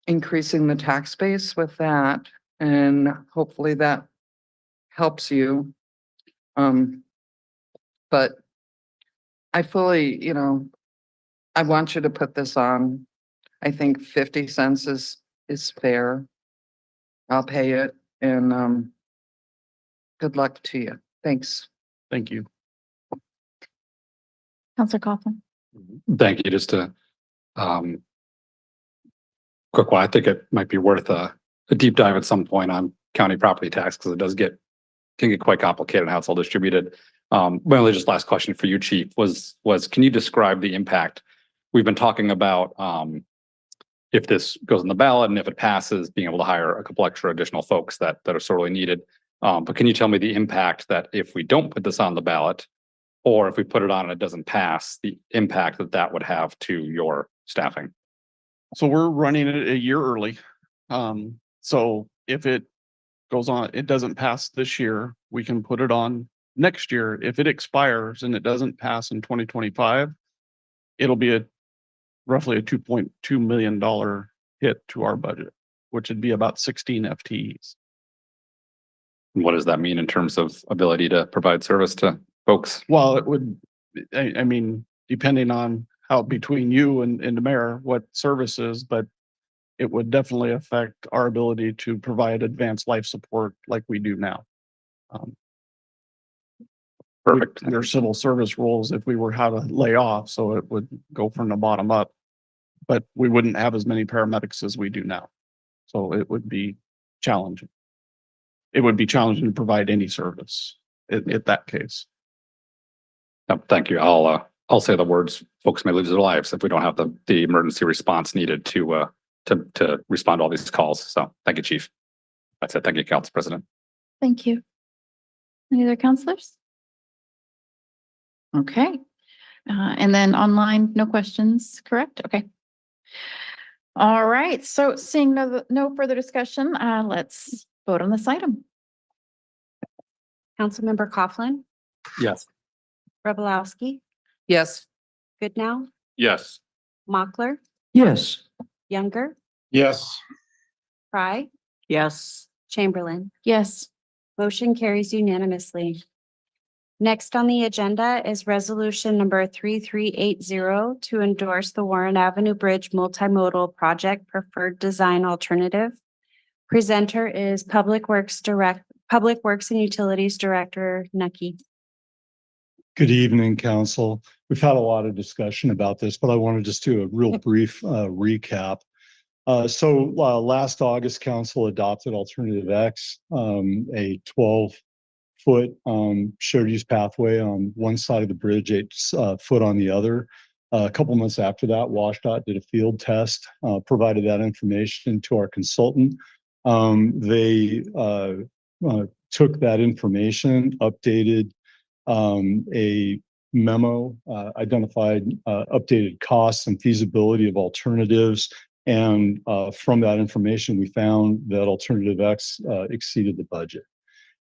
increasing the tax base with that. And hopefully that helps you. But I fully, I want you to put this on. I think 50 cents is fair. I'll pay it, and good luck to you. Thanks. Thank you. Counselor Coughlin? Thank you. Just a quick one. I think it might be worth a deep dive at some point on county property tax because it can get quite complicated how it's all distributed. Well, just last question for you, Chief, was can you describe the impact? We've been talking about if this goes on the ballot and if it passes, being able to hire a couple extra additional folks that are sorely needed. But can you tell me the impact that if we don't put this on the ballot, or if we put it on and it doesn't pass, the impact that would have to your staffing? So we're running it a year early. So if it goes on, it doesn't pass this year, we can put it on next year. If it expires and it doesn't pass in 2025, it'll be roughly a $2.2 million hit to our budget, which would be about 16 FTEs. What does that mean in terms of ability to provide service to folks? Well, it would, I mean, depending on how between you and the mayor, what services, but it would definitely affect our ability to provide advanced life support like we do now. Perfect. There are civil service rules if we were how to lay off, so it would go from the bottom up, but we wouldn't have as many paramedics as we do now. So it would be challenging. It would be challenging to provide any service in that case. Thank you. I'll I'll say the words, folks may lose their lives if we don't have the emergency response needed to respond to all these calls. So thank you, Chief. That's it. Thank you, Council President. Thank you. Any other counselors? Okay. And then online, no questions, correct? Okay. All right. So seeing no further discussion, let's vote on this item. Councilmember Coughlin, Yes. Rebelowski, Yes. Goodnow, Yes. Mochler, Yes. Younger, Yes. Fry, Yes. Chamberlain. Yes. Motion carries unanimously. Next on the agenda is resolution number 3380 to endorse the Warren Avenue Bridge Multimodal Project Preferred Design Alternative. Presenter is Public Works and Utilities Director Nucky. Good evening, council. We've had a lot of discussion about this, but I want to just do a real brief recap. Last August, council adopted Alternative X, a 12-foot shared use pathway on one side of the bridge, 8 foot on the other. A couple months after that, WashDOT did a field test, provided that information to our consultant. They took that information, updated a memo, identified updated costs and feasibility of alternatives. And from that information, we found that Alternative X exceeded the budget.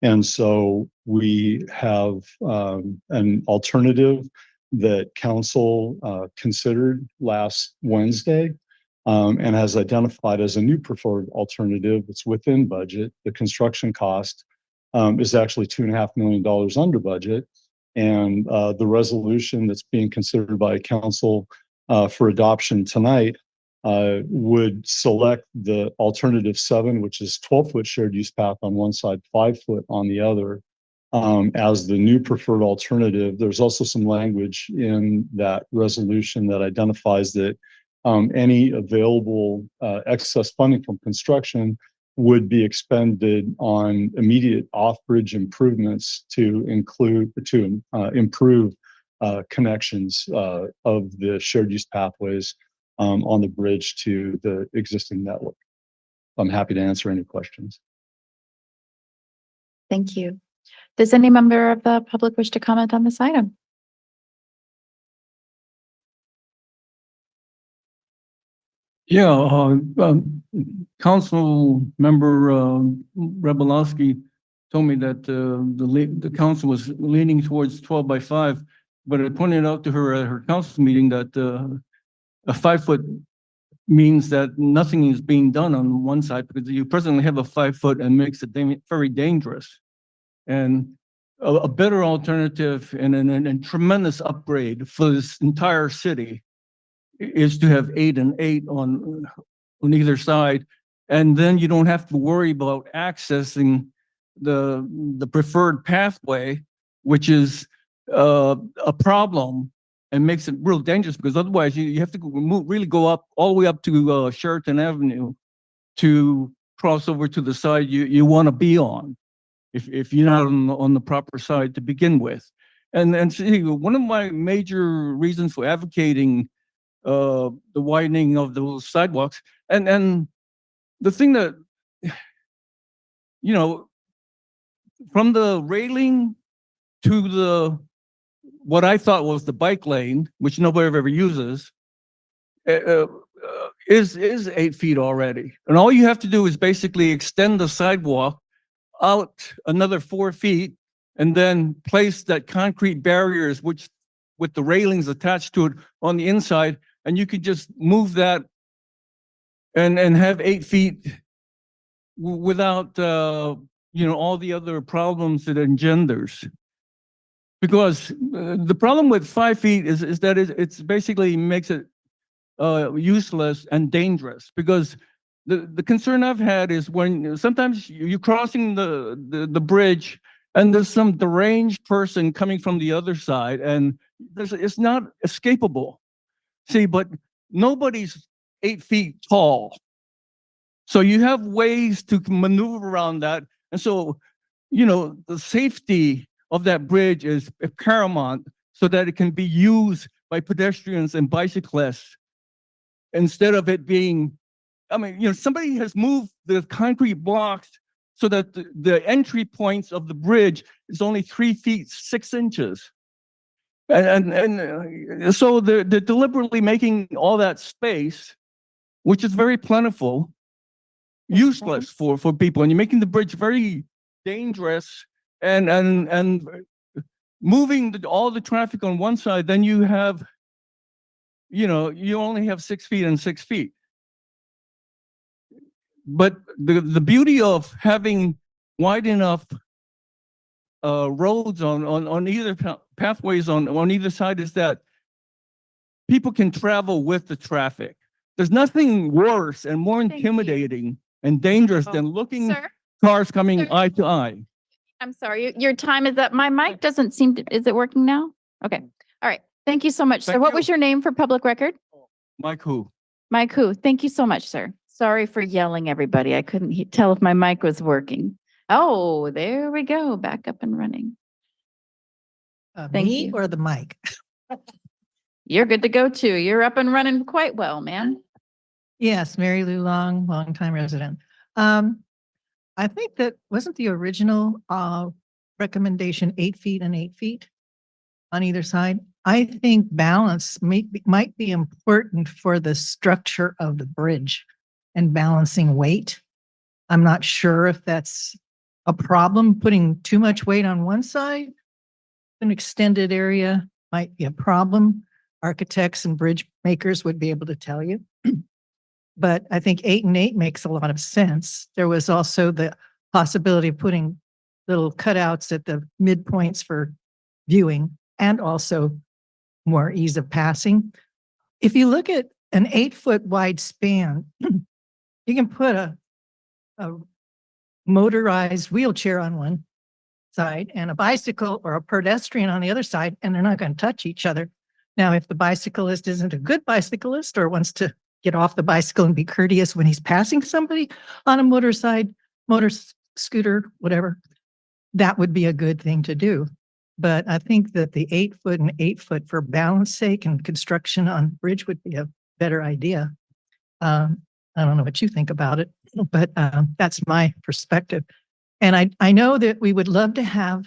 And so we have an alternative that council considered last Wednesday and has identified as a new preferred alternative that's within budget. The construction cost is actually $2.5 million under budget. And the resolution that's being considered by council for adoption tonight would select the alternative 7, which is 12-foot shared use path on one side, 5-foot on the other, as the new preferred alternative. There's also some language in that resolution that identifies that any available excess funding from construction would be expended on immediate off-bridge improvements to improve connections of the shared use pathways on the bridge to the existing network. I'm happy to answer any questions. Thank you. Does any member of the public wish to comment on this item? Yeah, Council Member Rebelowski told me that the council was leaning towards 12 by 5, but I pointed out to her at her council meeting that a 5-foot means that nothing is being done on one side because you presently have a 5-foot and makes it very dangerous. And a better alternative and a tremendous upgrade for this entire city is to have 8 and 8 on either side. And then you don't have to worry about accessing the preferred pathway, which is a problem and makes it real dangerous because otherwise you have to really go up all the way up to Sheraton Avenue to cross over to the side you want to be on if you're not on the proper side to begin with. And see, one of my major reasons for advocating the widening of those sidewalks and the thing that, you know, from the railing to the what I thought was the bike lane, which nobody ever uses, is 8 feet already. And all you have to do is basically extend the sidewalk out another 4 feet and then place that concrete barriers, which with the railings attached to it on the inside, and you could just move that and have 8 feet without, all the other problems it engenders. Because the problem with 5 feet is that it's basically makes it useless and dangerous. Because the concern I've had is when sometimes you're crossing the bridge and there's some deranged person coming from the other side, and it's not escapable. See, but nobody's 8 feet tall. So you have ways to maneuver around that. And so, the safety of that bridge is paramount. so that it can be used by pedestrians and bicyclists instead of it being, I mean, somebody has moved the concrete blocks so that the entry points of the bridge is only 3 feet, 6 inches. So they're deliberately making all that space, which is very plentiful, useless for people. And you're making the bridge very dangerous and moving all the traffic on one side, then you have, you only have 6 feet and 6 feet. But the beauty of having wide enough roads on either pathways on either side is that people can travel with the traffic. There's nothing worse and more Thank you. intimidating and dangerous than looking Sir, cars coming Sir. eye to eye. I'm sorry, your time is up. My mic doesn't seem to, is it working now? Okay, all right. Thank you so much, sir. Thank What you. was your name for public record? Mike who? Mike who? Thank you so much, sir. Sorry for yelling, everybody. I couldn't tell if my mic was working. Oh, there we go, back up and running. Thank Me you. or the mic? You're good to go too. You're up and running quite well, man. Yes, Mary Lou Long, longtime resident. I think that wasn't the original recommendation 8 feet and 8 feet on either side. I think balance might be important for the structure of the bridge and balancing weight. I'm not sure if that's a problem, putting too much weight on one side. An extended area might be a problem. Architects and bridge makers would be able to tell you. But I think 8 and 8 makes a lot of sense. There was also the possibility of putting little cutouts at the midpoints for viewing and also more ease of passing. If you look at an 8-foot wide span, you can put a motorized wheelchair on one side and a bicycle or a pedestrian on the other side, and they're not going to touch each other. Now, if the bicyclist isn't a good bicyclist or wants to get off the bicycle and be courteous when he's passing somebody on a motor scooter, whatever, that would be a good thing to do. But I think that the 8-foot and 8-foot for balance sake and construction on bridge would be a better idea. I don't know what you think about it, but that's my perspective. And I know that we would love to have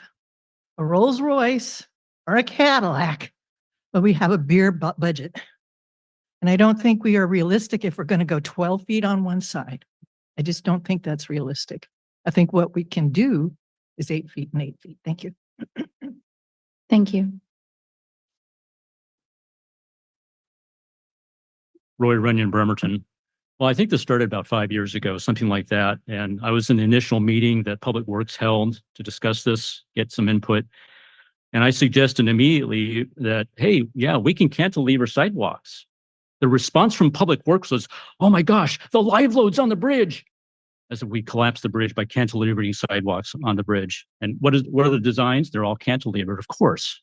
a Rolls Royce or a Cadillac, but we have a beer budget. And I don't think we are realistic if we're going to go 12 feet on one side. I just don't think that's realistic. I think what we can do is 8 feet and 8 feet. Thank you. Thank you. Roy Runyon, Bremerton. Well, I think this started about 5 years ago, something like that. And I was in the initial meeting that Public Works held to discuss this, get some input. And I suggested immediately that, hey, yeah, we can cantilever sidewalks. The response from Public Works was, oh my gosh, the live load's on the bridge. As if we collapse the bridge by cantilevering sidewalks on the bridge. And what are the designs? They're all cantilevered, of course.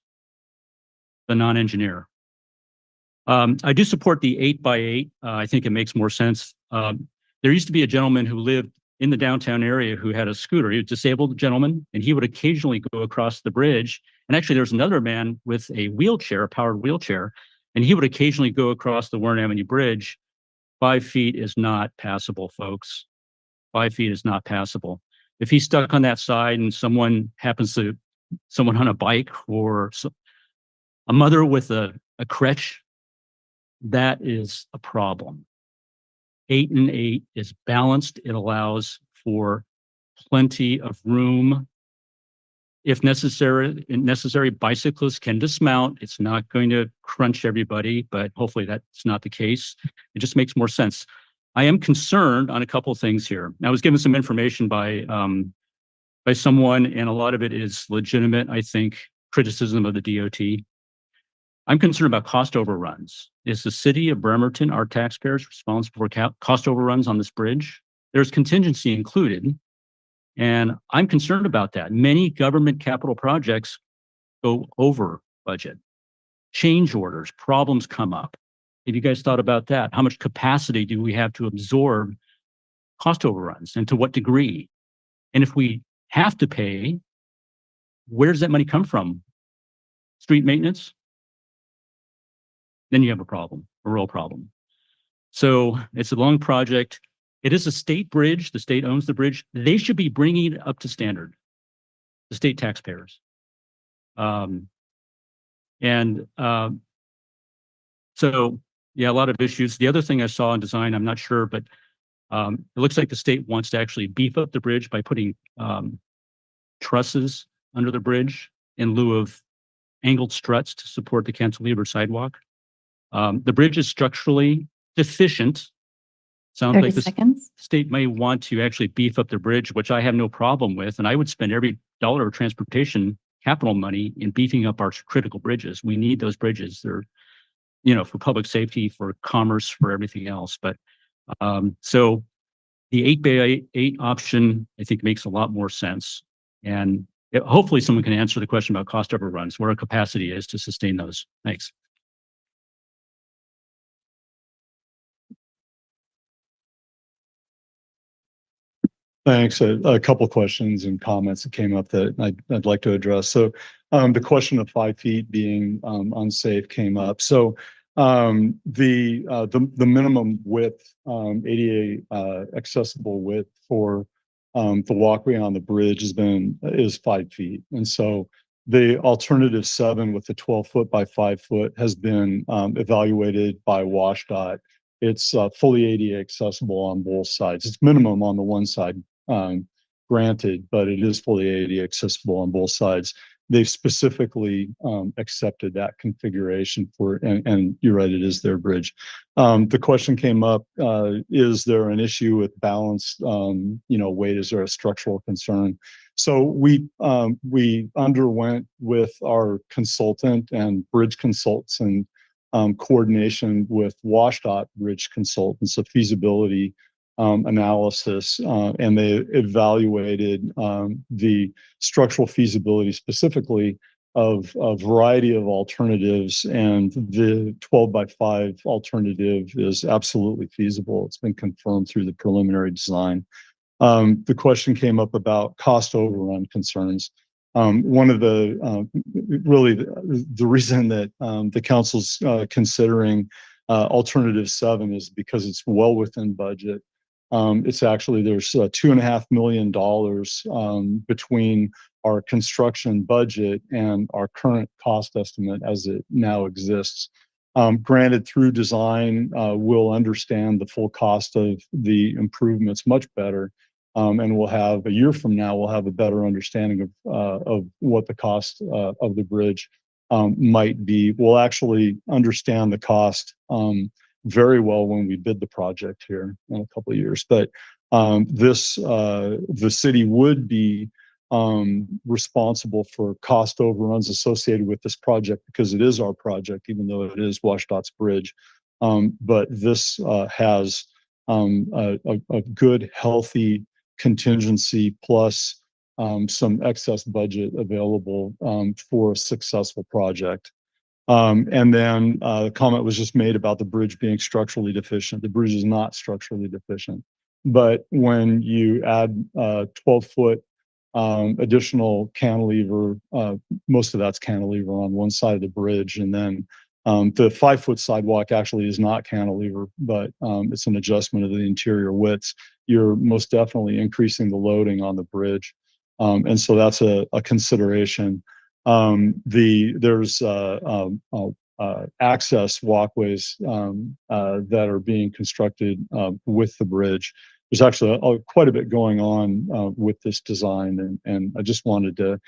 The non-engineer. I do support the 8x8. I think it makes more sense. There used to be a gentleman who lived in the downtown area who had a scooter. He was a disabled gentleman, and he would occasionally go across the bridge. And actually, there's another man with a wheelchair, a powered wheelchair, and he would occasionally go across the Warren Avenue Bridge. 5 feet is not passable, folks. 5 feet is not passable. If he's stuck on that side and someone on a bike or a mother with a crutch, that is a problem. 8 and 8 is balanced. It allows for plenty of room. If necessary, bicyclists can dismount. It's not going to crunch everybody, but hopefully that's not the case. It just makes more sense. I am concerned on a couple of things here. I was given some information by someone, and a lot of it is legitimate, I think, criticism of the DOT. I'm concerned about cost overruns. Is the city of Bremerton, our taxpayers, responsible for cost overruns on this bridge? There's contingency included, and I'm concerned about that. Many government capital projects go over budget. Change orders, problems come up. Have you guys thought about that? How much capacity do we have to absorb cost overruns, and to what degree? And if we have to pay, where does that money come from? street maintenance, then you have a problem, a real problem. So it's a long project. It is a state bridge. The state owns the bridge. They should be bringing it up to standard, the state taxpayers. So yeah, a lot of issues. The other thing I saw in design, I'm not sure, but it looks like the state wants to actually beef up the bridge by putting trusses under the bridge in lieu of angled struts to support the cantilever sidewalk. The bridge is structurally deficient. Sounds 30 like the seconds. state may want to actually beef up the bridge, which I have no problem with. And I would spend every dollar of transportation capital money in beefing up our critical bridges. We need those bridges. They're, for public safety, for commerce, for everything else. But so the 8x8 option, I think, makes a lot more sense. And hopefully someone can answer the question about cost overruns, where our capacity is to sustain those. Thanks. Thanks. A couple questions and comments that came up that I'd like to address. So the question of 5 feet being unsafe came up. So the minimum width, ADA accessible width for the walkway on the bridge is 5 feet. And so the alternative 7 with the 12-foot by 5-foot has been evaluated by WashDOT. It's fully ADA accessible on both sides. It's minimum on the one side, granted, but it is fully ADA accessible on both sides. They specifically accepted that configuration and you're right, it is their bridge. The question came up, is there an issue with balance, weight? Is there a structural concern? So we underwent with our consultant and bridge consultants and coordination with WashDOT bridge consultants, a feasibility analysis, and they evaluated the structural feasibility specifically of a variety of alternatives, and the 12 by 5 alternative is absolutely feasible. It's been confirmed through the preliminary design. The question came up about cost overrun concerns. One of the the reason that the council's considering alternative 7 is because it's well within budget. It's actually, there's $2.5 million between our construction budget and our current cost estimate as it now exists. Granted, through design, we'll understand the full cost of the improvements much better. And we'll have, a year from now, we'll have a better understanding of what the cost of the bridge might be. We'll actually understand the cost very well when we bid the project here in a couple of years. But the city would be responsible for cost overruns associated with this project because it is our project, even though it is WashDOT's bridge. But this has a good, healthy contingency plus some excess budget available for a successful project. And then a comment was just made about the bridge being structurally deficient. The bridge is not structurally deficient, but when you add 12-foot additional cantilever, most of that's cantilever on one side of the bridge, and then the 5-foot sidewalk actually is not cantilever, but it's an adjustment of the interior widths. You're most definitely increasing the loading on the bridge, and so that's a consideration. There's access walkways that are being constructed with the bridge. There's actually quite a bit going on with this design, and I just wanted to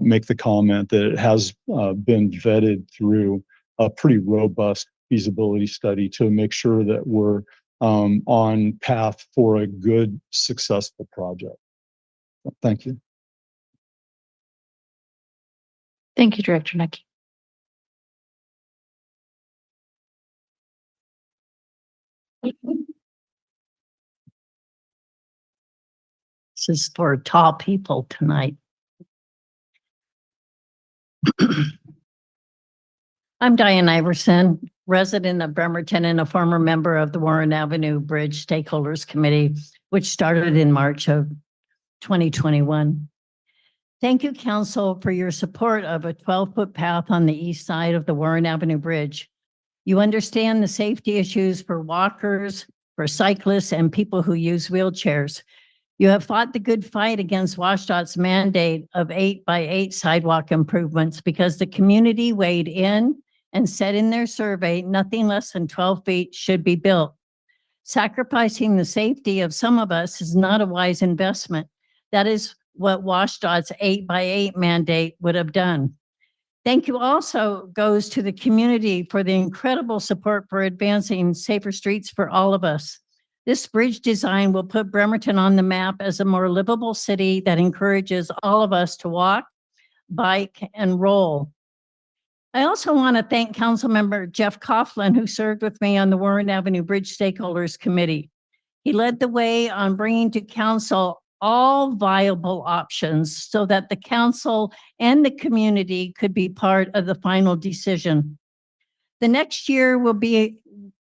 make the comment that it has been vetted through a pretty robust feasibility study to make sure that we're on path for a good, successful project. Thank you. Thank you, Director Nucky. This is for tall people tonight. I'm Diane Iverson, resident of Bremerton and a former member of the Warren Avenue Bridge Stakeholders Committee, which started in March of 2021. Thank you, council, for your support of a 12-foot path on the east side of the Warren Avenue Bridge. You understand the safety issues for walkers, for cyclists, and people who use wheelchairs. You have fought the good fight against WashDOT's mandate of 8x8 sidewalk improvements because the community weighed in and said in their survey, nothing less than 12 feet should be built. Sacrificing the safety of some of us is not a wise investment. That is what WashDOT's 8x8 mandate would have done. Thank you also goes to the community for the incredible support for advancing safer streets for all of us. This bridge design will put Bremerton on the map as a more livable city that encourages all of us to walk, bike, and roll. I also want to thank Councilmember Jeff Coughlin, who served with me on the Warren Avenue Bridge Stakeholders Committee. He led the way on bringing to council all viable options so that the council and the community could be part of the final decision. The next year will be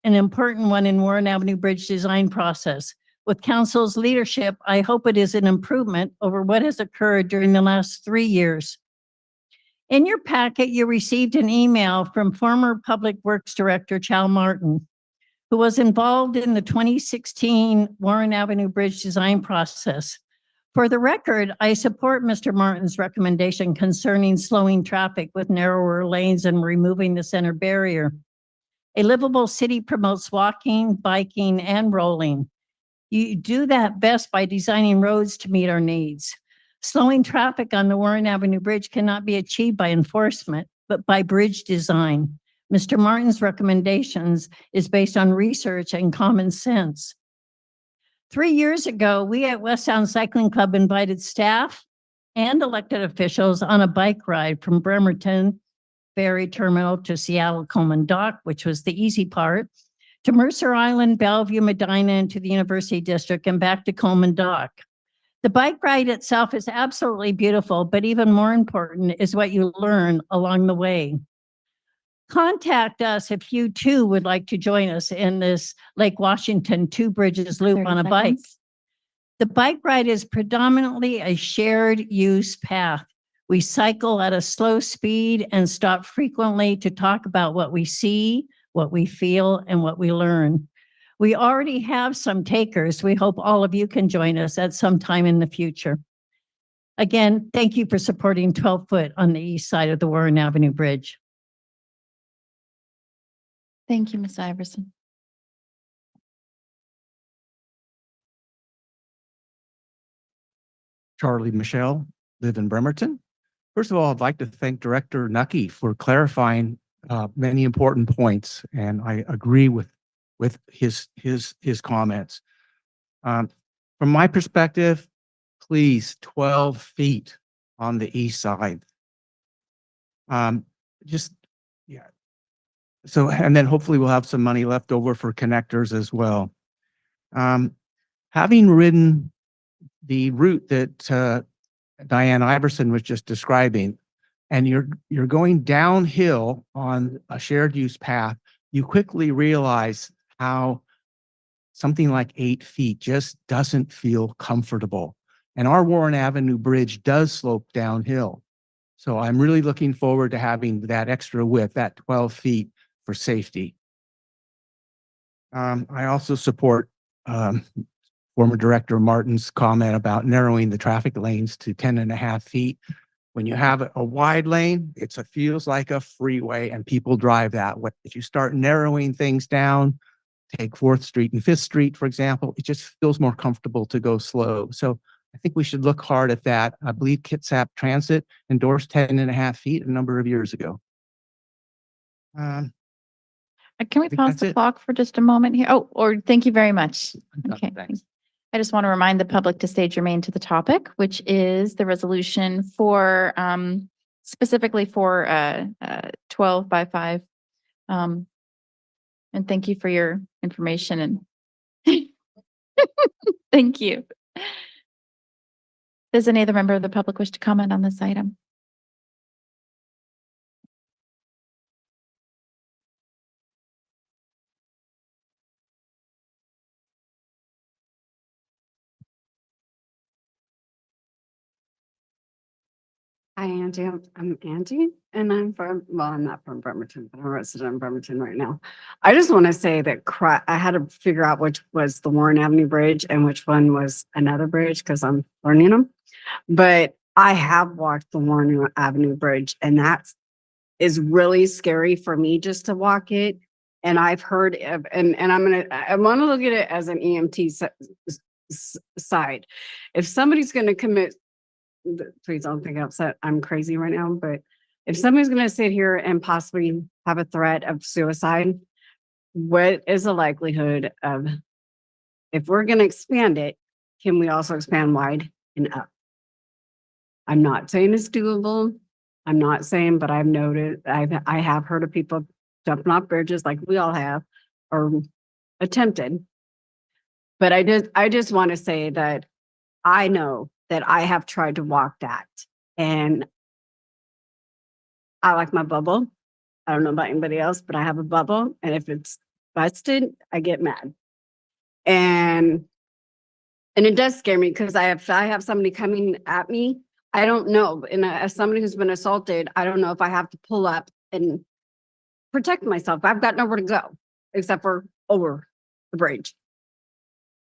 an important one in Warren Avenue Bridge design process. With council's leadership, I hope it is an improvement over what has occurred during the last 3 years. In your packet, you received an email from former Public Works Director Chal Martin, who was involved in the 2016 Warren Avenue Bridge design process. For the record, I support Mr. Martin's recommendation concerning slowing traffic with narrower lanes and removing the center barrier. A livable city promotes walking, biking, and rolling. You do that best by designing roads to meet our needs. Slowing traffic on the Warren Avenue Bridge cannot be achieved by enforcement, but by bridge design. Mr. Martin's recommendations is based on research and common sense. 3 years ago, we at West Sound Cycling Club invited staff and elected officials on a bike ride from Bremerton Ferry Terminal to Seattle Coleman Dock, which was the easy part, to Mercer Island, Bellevue, Medina, and to the University District, and back to Coleman Dock. The bike ride itself is absolutely beautiful, but even more important is what you learn along the way. Contact us if you too would like to join us in this Lake Washington Two Bridges loop 30 on a bike. seconds. The bike ride is predominantly a shared use path. We cycle at a slow speed and stop frequently to talk about what we see, what we feel, and what we learn. We already have some takers. We hope all of you can join us at some time in the future. Again, thank you for supporting 12-foot on the east side of the Warren Avenue Bridge. Thank you, Ms. Iverson. Charlie Michelle, live in Bremerton. First of all, I'd like to thank Director Nucky for clarifying many important points, and I agree with his comments. From my perspective, please, 12 feet on the east side. Just, yeah. So, and then hopefully we'll have some money left over for connectors as well. Having ridden the route that Diane Iverson was just describing, and you're going downhill on a shared use path, you quickly realize how something like 8 feet just doesn't feel comfortable. And our Warren Avenue Bridge does slope downhill. So I'm really looking forward to having that extra width, that 12 feet for safety. I also support former Director Martin's comment about narrowing the traffic lanes to 10.5 feet. When you have a wide lane, it feels like a freeway and people drive that way. If you start narrowing things down, take 4th Street and 5th Street, for example, it just feels more comfortable to go slow. So I think we should look hard at that. I believe Kitsap Transit endorsed 10.5 feet a number of years ago. Can we think pause that's the it. clock for just a moment here? Oh, or thank you very much. I'm done. Okay. Thanks. I just want to remind the public to stay germane to the topic, which is the resolution for, specifically for 12x5. And thank you for your information and thank you. Does any other member of the public wish to comment on this item? Hi, Angie. I'm Angie, and I'm not from Bremerton, but I'm a resident of Bremerton right now. I just want to say that I had to figure out which was the Warren Avenue Bridge and which one was another bridge because I'm learning them. But I have walked the Warren Avenue Bridge, and that is really scary for me just to walk it. And I've heard of, and I want to look at it as an EMT side. If somebody's going to commit, please don't think I'm crazy right now, but if somebody's going to sit here and possibly have a threat of suicide, what is the likelihood of, if we're going to expand it, can we also expand wide and up? I'm not saying it's doable. I'm not saying, but I've noted, I have heard of people jumping off bridges like we all have, or attempted. But I just want to say that I know that I have tried to walk that, and I like my bubble. I don't know about anybody else, but I have a bubble, and if it's busted, I get mad. And it does scare me because I have somebody coming at me. I don't know. And as somebody who's been assaulted, I don't know if I have to pull up and protect myself. I've got nowhere to go except for over the bridge.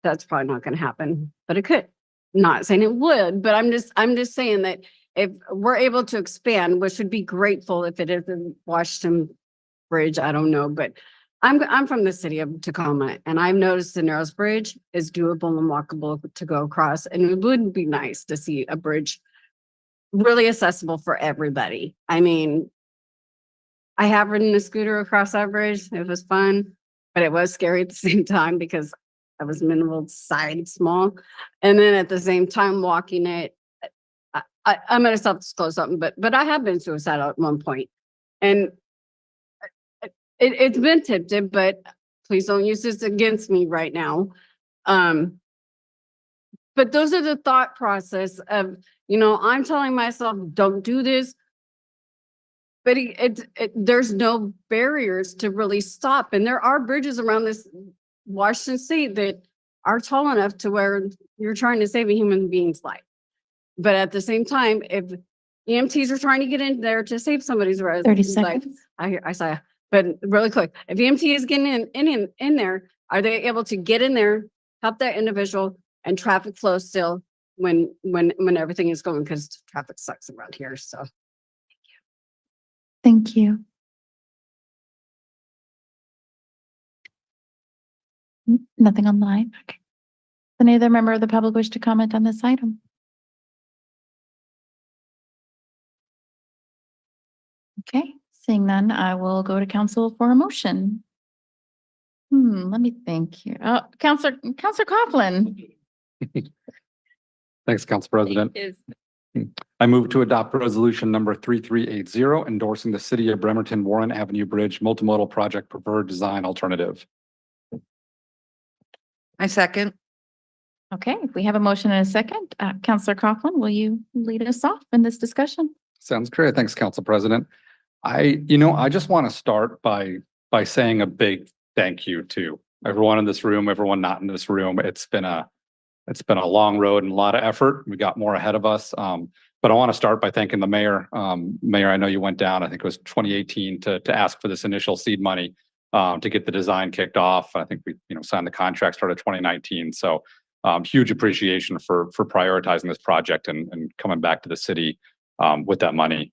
That's probably not going to happen, but it could. Not saying it would, but I'm just saying that if we're able to expand, which would be grateful if it isn't Washington Bridge, I don't know, but I'm from the city of Tacoma, and I've noticed the Narrows Bridge is doable and walkable to go across, and it would be nice to see a bridge really accessible for everybody. I mean, I have ridden a scooter across that bridge. It was fun, but it was scary at the same time because I was minimal size, small. And then at the same time walking it, I'm going to self-disclose something, but I have been suicidal at one point. And it's been tempted, but please don't use this against me right now. But those are the thought process of, I'm telling myself, don't do this. But there's no barriers to really stop. And there are bridges around this Washington state that are tall enough to where you're trying to save a human being's life. But at the same time, if EMTs are trying to get in there to save somebody's 30 life, seconds. I saw, but really quick, if EMT is getting in there, are they able to get in there, help that individual, and traffic flow still when everything is going, because traffic sucks around here. So Thank you. Nothing online. Okay. Any other member of the public wish to comment on this item? Okay, seeing none, I will go to council for a motion. Let me think here. Counselor Coughlin. Thanks, Council President. I move to adopt resolution number 3380, endorsing the City of Bremerton Warren Avenue Bridge multimodal project preferred design alternative. I second. Okay, we have a motion and a second. Counselor Coughlin, will you lead us off in this discussion? Sounds great. Thanks, Council President. I just want to start by saying a big thank you to everyone in this room, everyone not in this room. It's been a long road and a lot of effort. We got more ahead of us. But I want to start by thanking the mayor. Mayor, I know you went down, I think it was 2018 to ask for this initial seed money to get the design kicked off. I think we, signed the contract started 2019. So huge appreciation for prioritizing this project and coming back to the city with that money.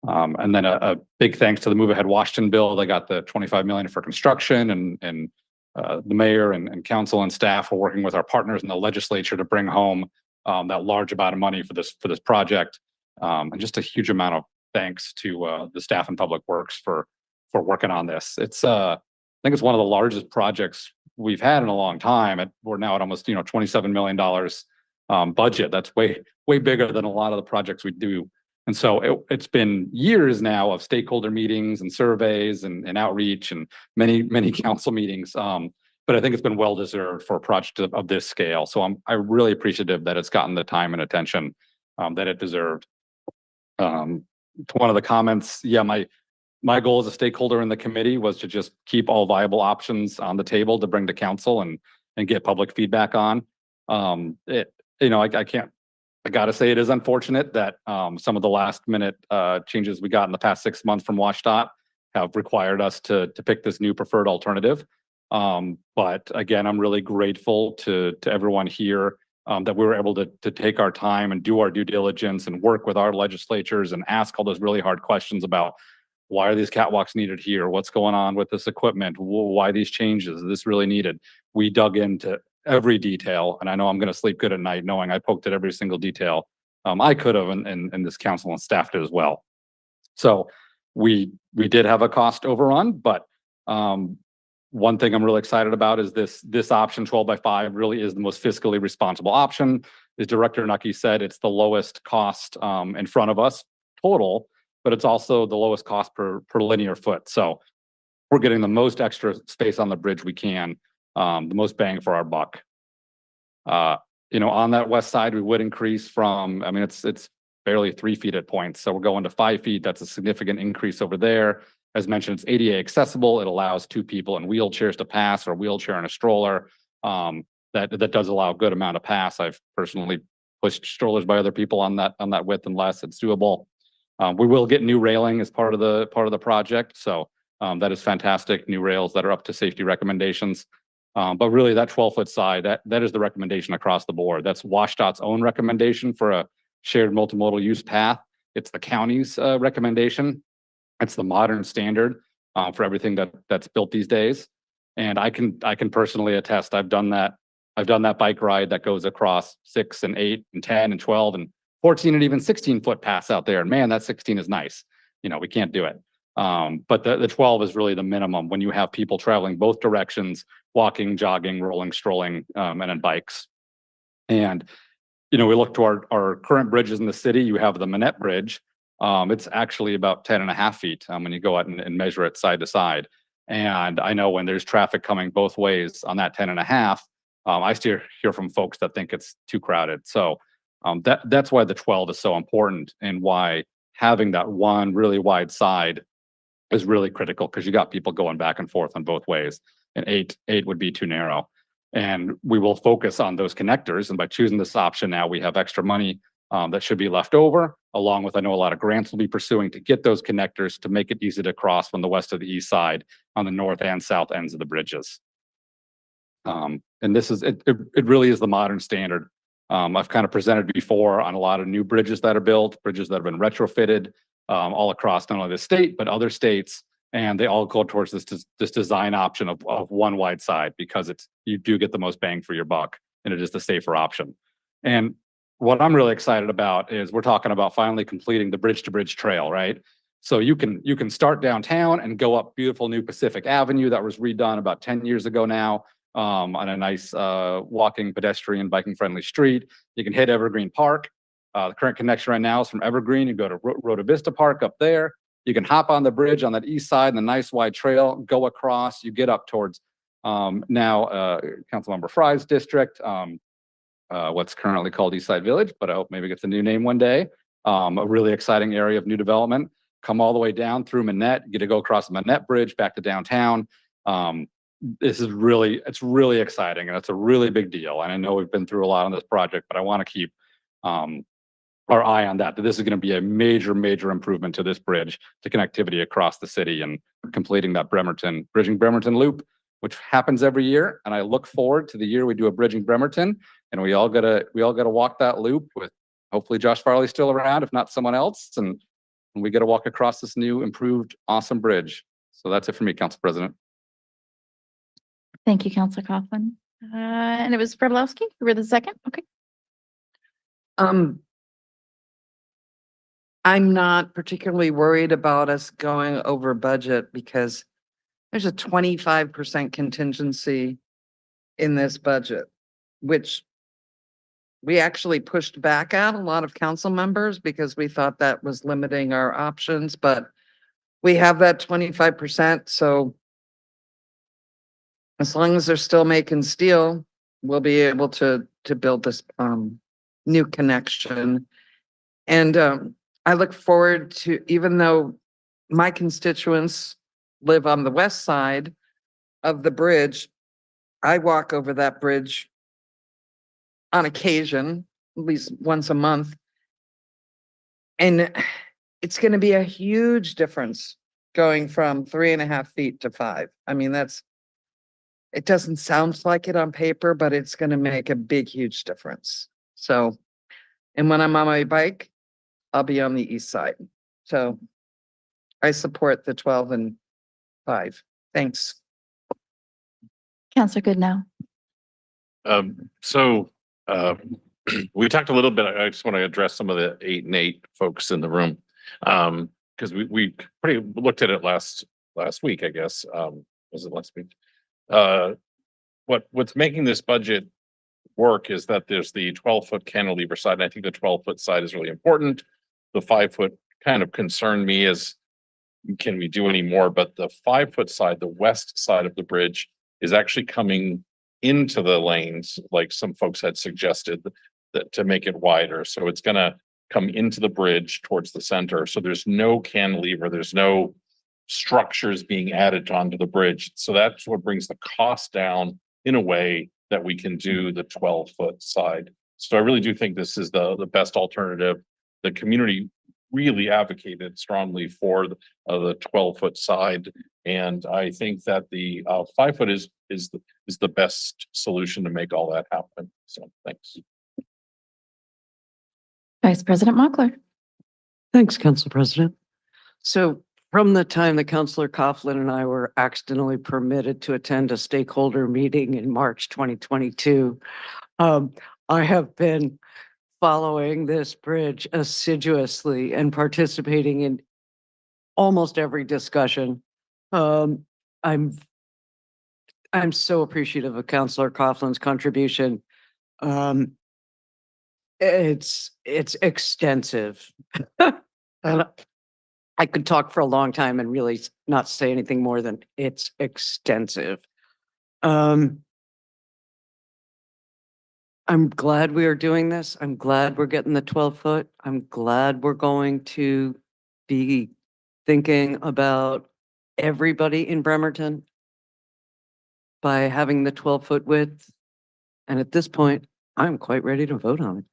And then a big thanks to the Move Ahead Washington bill. They got the $25 million for construction, and the mayor and council and staff are working with our partners in the legislature to bring home that large amount of money for this project. And just a huge amount of thanks to the staff and Public Works for working on this. I think it's one of the largest projects we've had in a long time. We're now at almost $27 million budget. That's way bigger than a lot of the projects we do. And so it's been years now of stakeholder meetings and surveys and outreach and many council meetings. But I think it's been well deserved for a project of this scale. So I'm really appreciative that it's gotten the time and attention that it deserved. To one of the comments, yeah, my goal as a stakeholder in the committee was to just keep all viable options on the table to bring to council and get public feedback on. I can't I gotta say, it is unfortunate that some of the last minute changes we got in the past 6 months from WashDOT have required us to pick this new preferred alternative. But again, I'm really grateful to everyone here that we were able to take our time and do our due diligence and work with our legislatures and ask all those really hard questions about why are these catwalks needed here? What's going on with this equipment? Why these changes? Is this really needed? We dug into every detail, and I know I'm going to sleep good at night knowing I poked at every single detail I could have, and this council and staff did as well. So we did have a cost overrun, but one thing I'm really excited about is this option 12x5 really is the most fiscally responsible option. As Director Nucky said, it's the lowest cost in front of us total, but it's also the lowest cost per linear foot. So we're getting the most extra space on the bridge we can. The most bang for our buck. On that west side, we would increase from, I mean, it's barely 3 feet at points. So we're going to 5 feet. That's a significant increase over there. As mentioned, it's ADA accessible. It allows 2 people in wheelchairs to pass, or a wheelchair and a stroller. That does allow a good amount of pass. I've personally pushed strollers by other people on that width and less. It's doable. We will get new railing as part of the project. So that is fantastic. New rails that are up to safety recommendations. But really that 12-foot side, that is the recommendation across the board. That's WashDOT's own recommendation for a shared multimodal use path. It's the county's recommendation. It's the modern standard for everything that's built these days. And I can personally attest, I've done that bike ride that goes across 6 and 8 and 10 and 12 and 14 and even 16-foot paths out there. And man, that 16 is nice. We can't do it. But the 12 is really the minimum when you have people traveling both directions, walking, jogging, rolling, strolling, and on bikes. And, we look to our current bridges in the city. You have the Manette Bridge. It's actually about 10.5 feet when you go out and measure it side to side. And I know when there's traffic coming both ways on that 10.5, I still hear from folks that think it's too crowded. So that's why the 12 is so important, and why having that one really wide side is really critical, because you got people going back and forth on both ways, and eight would be too narrow. And we will focus on those connectors. And by choosing this option now, we have extra money that should be left over, along with, I know a lot of grants will be pursuing to get those connectors to make it easy to cross from the west to the east side on the north and south ends of the bridges. And this is, it really is the modern standard. I've kind of presented before on a lot of new bridges that are built, bridges that have been retrofitted all across not only the state, but other states. And they all go towards this design option of one wide side, because you do get the most bang for your buck, and it is the safer option. And what I'm really excited about is we're talking about finally completing the bridge to bridge trail, right? So you can start downtown and go up beautiful new Pacific Avenue that was redone about 10 years ago now, on a nice walking, pedestrian, biking friendly street. You can hit Evergreen Park. The current connection right now is from Evergreen. You go to Rota Vista Park up there. You can hop on the bridge on that east side and the nice wide trail, go across. You get up towards now Councilmember Fry's district, what's currently called East Side Village, but I hope maybe it gets a new name one day. A really exciting area of new development. Come all the way down through Manette. You get to go across the Manette Bridge back to downtown. It's really exciting, and it's a really big deal. And I know we've been through a lot on this project, but I want to keep our eye on that this is going to be a major improvement to this bridge, to connectivity across the city, and completing that Bridging Bremerton loop, which happens every year. And I look forward to the year we do a Bridging Bremerton, and we all gotta walk that loop with hopefully Josh Farley still around, if not someone else, and we get to walk across this new, improved, awesome bridge. So that's it for me, Council President. Thank you, Councilor Coughlin. And it was Brzebolowski. You were the second. Okay. I'm not particularly worried about us going over budget, because there's a 25% contingency in this budget, which we actually pushed back at a lot of council members because we thought that was limiting our options, but we have that 25%. So as long as they're still making steel, we'll be able to build this new connection. And I look forward to, even though my constituents live on the west side of the bridge, I walk over that bridge on occasion, least once a month. And it's gonna be a huge difference going from 3.5 feet to 5. I mean, it doesn't sound like it on paper, but it's gonna make a big, huge difference. So, and when I'm on my bike, I'll be on the east side. So I support the 12 and 5. Thanks. Counselor Goodnow. So, we talked a little bit, I just want to address some of the 8 and 8 folks in the room. Because we pretty looked at it last week, I guess. Was it last week? What's making this budget work is that there's the 12-foot cantilever side, and I think the 12-foot side is really important. The 5-foot kind of concerned me as, can we do any more? But the 5-foot side, the west side of the bridge, is actually coming into the lanes, like some folks had suggested, that to make it wider. So it's gonna come into the bridge towards the center. So there's no cantilever, there's no structures being added onto the bridge. So that's what brings the cost down in a way that we can do the 12-foot side. So I really do think this is the best alternative. The community really advocated strongly for the 12-foot side. And I think that the 5-foot is the best solution to make all that happen. So thanks. Vice President Mochler. Thanks, Council President. So from the time that Councilor Coughlin and I were accidentally permitted to attend a stakeholder meeting in March 2022, I have been following this bridge assiduously and participating in almost every discussion. I'm so appreciative of Councilor Coughlin's contribution. It's extensive. And I could talk for a long time and really not say anything more than it's extensive. I'm glad we are doing this. I'm glad we're getting the 12-foot. I'm glad we're going to be thinking about everybody in Bremerton by having the 12-foot width. And at this point, I'm quite ready to vote on it.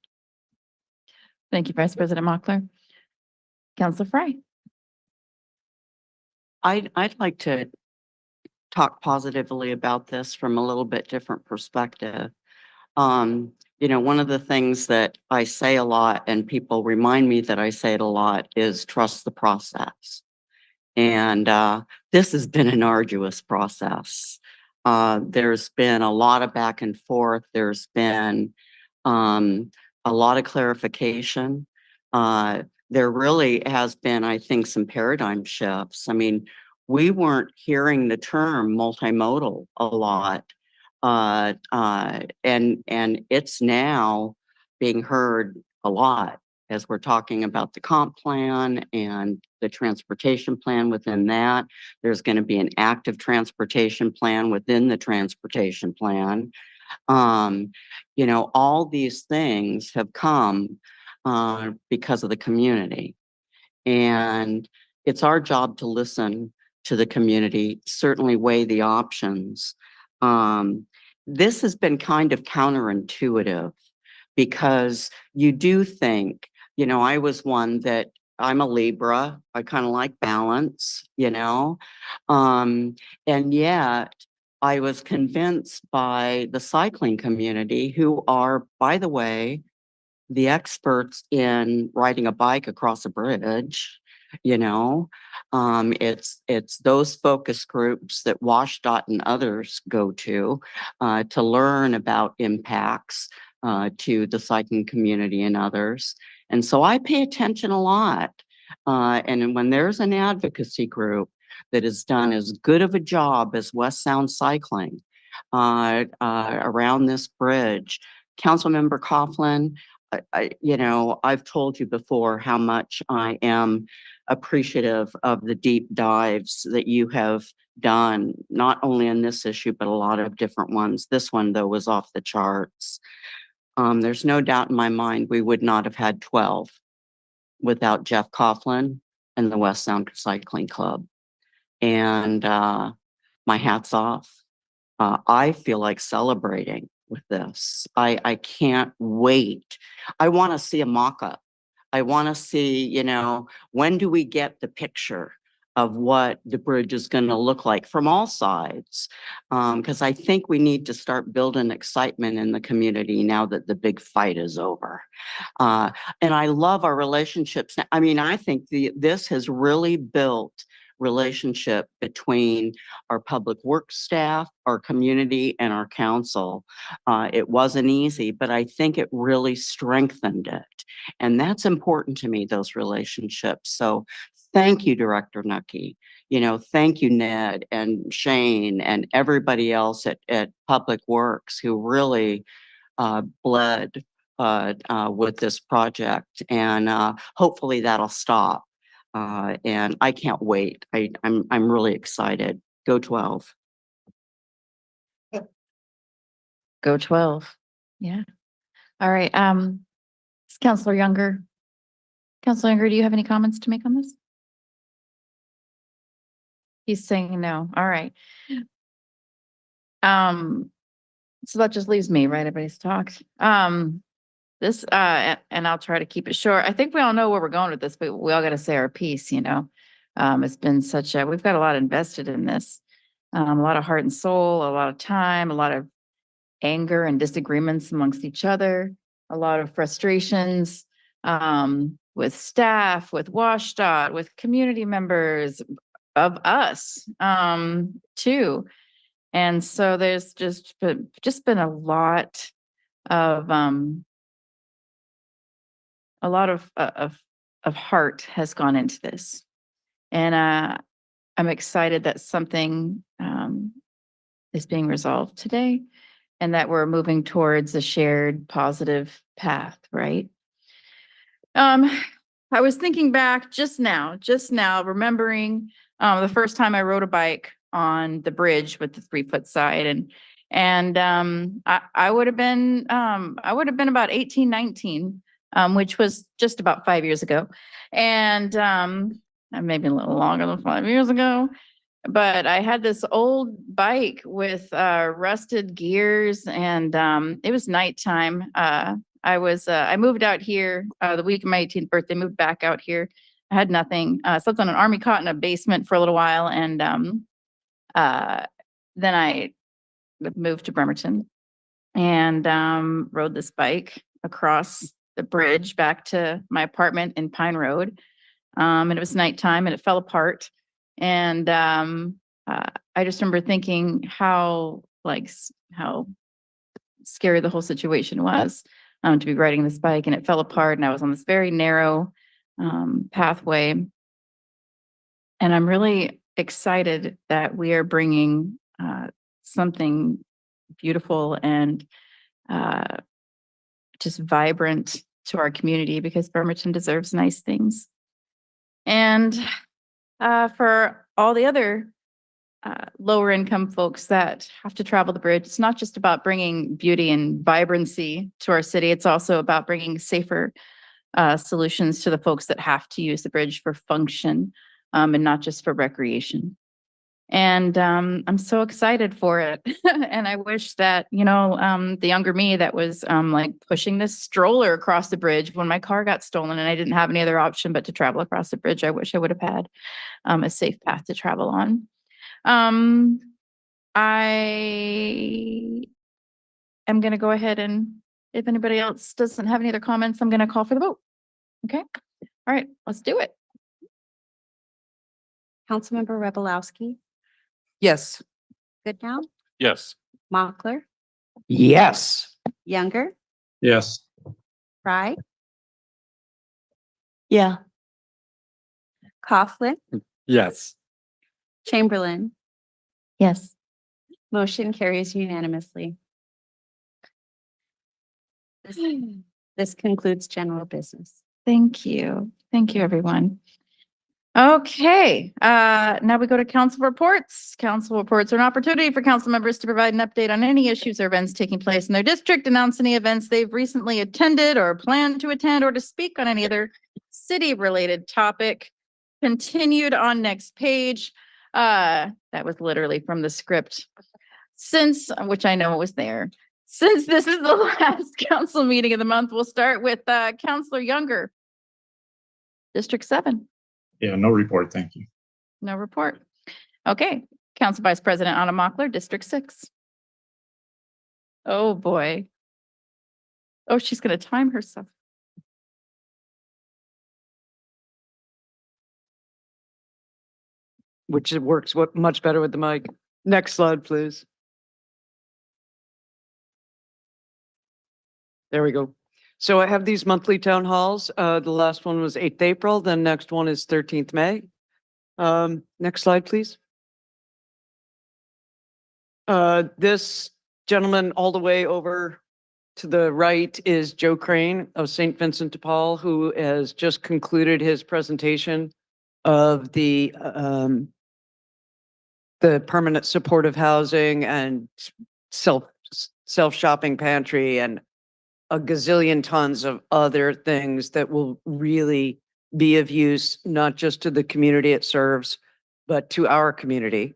Thank you, Vice President Mochler. Counselor Fry. I'd like to talk positively about this from a little bit different perspective. One of the things that I say a lot, and people remind me that I say it a lot, is trust the process. And this has been an arduous process. There's been a lot of back and forth. There's been a lot of clarification. There really has been, I think, some paradigm shifts. I mean, we weren't hearing the term multimodal a lot. And it's now being heard a lot as we're talking about the comp plan and the transportation plan within that. There's going to be an active transportation plan within the transportation plan. All these things have come because of the community. And it's our job to listen to the community, certainly weigh the options. This has been kind of counterintuitive because you do think, I was one that I'm a Libra. I kind of like balance, and yet I was convinced by the cycling community, who are, by the way, the experts in riding a bike across a bridge. It's those focus groups that WashDOT and others go to learn about impacts to the cycling community and others. And so I pay attention a lot. And when there's an advocacy group that has done as good of a job as West Sound Cycling around this bridge, Councilmember Coughlin, I've told you before how much I am appreciative of the deep dives that you have done, not only in this issue, but a lot of different ones. This one, though, was off the charts. There's no doubt in my mind we would not have had 12 without Jeff Coughlin and the West Sound Cycling Club. And my hat's off. I feel like celebrating with this. I can't wait. I want to see a mock-up. I want to see, when do we get the picture of what the bridge is going to look like from all sides? Because I think we need to start building excitement in the community now that the big fight is over. And I love our relationships. I mean, I think this has really built relationship between our public works staff, our community, and our council. It wasn't easy, but I think it really strengthened it. And that's important to me, those relationships. So thank you, Director Nucky. Thank you, Ned and Shane and everybody else at Public Works who really bled with this project. And hopefully that'll stop. And I can't wait. I'm really excited. Go 12. Go 12. Yeah. All right. Counselor Younger. Counselor Younger, do you have any comments to make on this? He's saying no. All right. So that just leaves me, right? Everybody's talked. This, and I'll try to keep it short. I think we all know where we're going with this, but we all got to say our piece, It's been we've got a lot invested in this. A lot of heart and soul, a lot of time, a lot of anger and disagreements amongst each other, a lot of frustrations, with staff, with WashDOT, with community members of us, too. And so there's just been a lot of heart has gone into this. And I'm excited that something is being resolved today and that we're moving towards a shared positive path, right? I was thinking back just now, remembering the first time I rode a bike on the bridge with the 3-foot side. And I would have been about 18, 19, which was just about 5 years ago. And maybe a little longer than 5 years ago. But I had this old bike with rusted gears, and it was nighttime. I moved out here the week of my 18th birthday, moved back out here. I had nothing. Slept on an army cot in a basement for a little while. And then I moved to Bremerton and rode this bike across the bridge back to my apartment in Pine Road. And it was nighttime and it fell apart. And I just remember thinking how scary the whole situation was, to be riding this bike, and it fell apart, and I was on this very narrow pathway. And I'm really excited that we are bringing something beautiful and just vibrant to our community, because Bremerton deserves nice things. And for all the other lower income folks that have to travel the bridge, it's not just about bringing beauty and vibrancy to our city. It's also about bringing safer solutions to the folks that have to use the bridge for function, and not just for recreation. And I'm so excited for it. And I wish that, the younger me that was pushing this stroller across the bridge when my car got stolen and I didn't have any other option but to travel across the bridge, I wish I would have had a safe path to travel on. I am going to go ahead, and if anybody else doesn't have any other comments, I'm going to call for the vote. Okay. All right, let's do it. Councilmember Rebelowski, Yes. Goodnow, Yes. Mochler, Yes. Younger, Yes. Fry, Yeah. Coughlin, Yes. Chamberlain. Yes. Motion carries unanimously. This concludes general business. Thank you. Thank you, everyone. Okay, now we go to council reports. Council reports are an opportunity for council members to provide an update on any issues or events taking place in their district, announce any events they've recently attended or plan to attend, or to speak on any other city-related topic. Continued on next page. That was literally from the script. Which I know was there. Since this is the last council meeting of the month, we'll start with Counselor Younger. District 7, Yeah, no report, thank you. no report. Okay, Council Vice President Anna Mockler, District 6. Oh, boy. Oh, she's gonna time herself. Which it works much better with the mic. Next slide, please. There we go. So I have these monthly town halls. The last one was 8th April, the next one is 13th May. Next slide, please. This gentleman all the way over to the right is Joe Crane of St. Vincent de Paul, who has just concluded his presentation of the permanent supportive housing and self-shopping pantry and a gazillion tons of other things that will really be of use, not just to the community it serves, but to our community.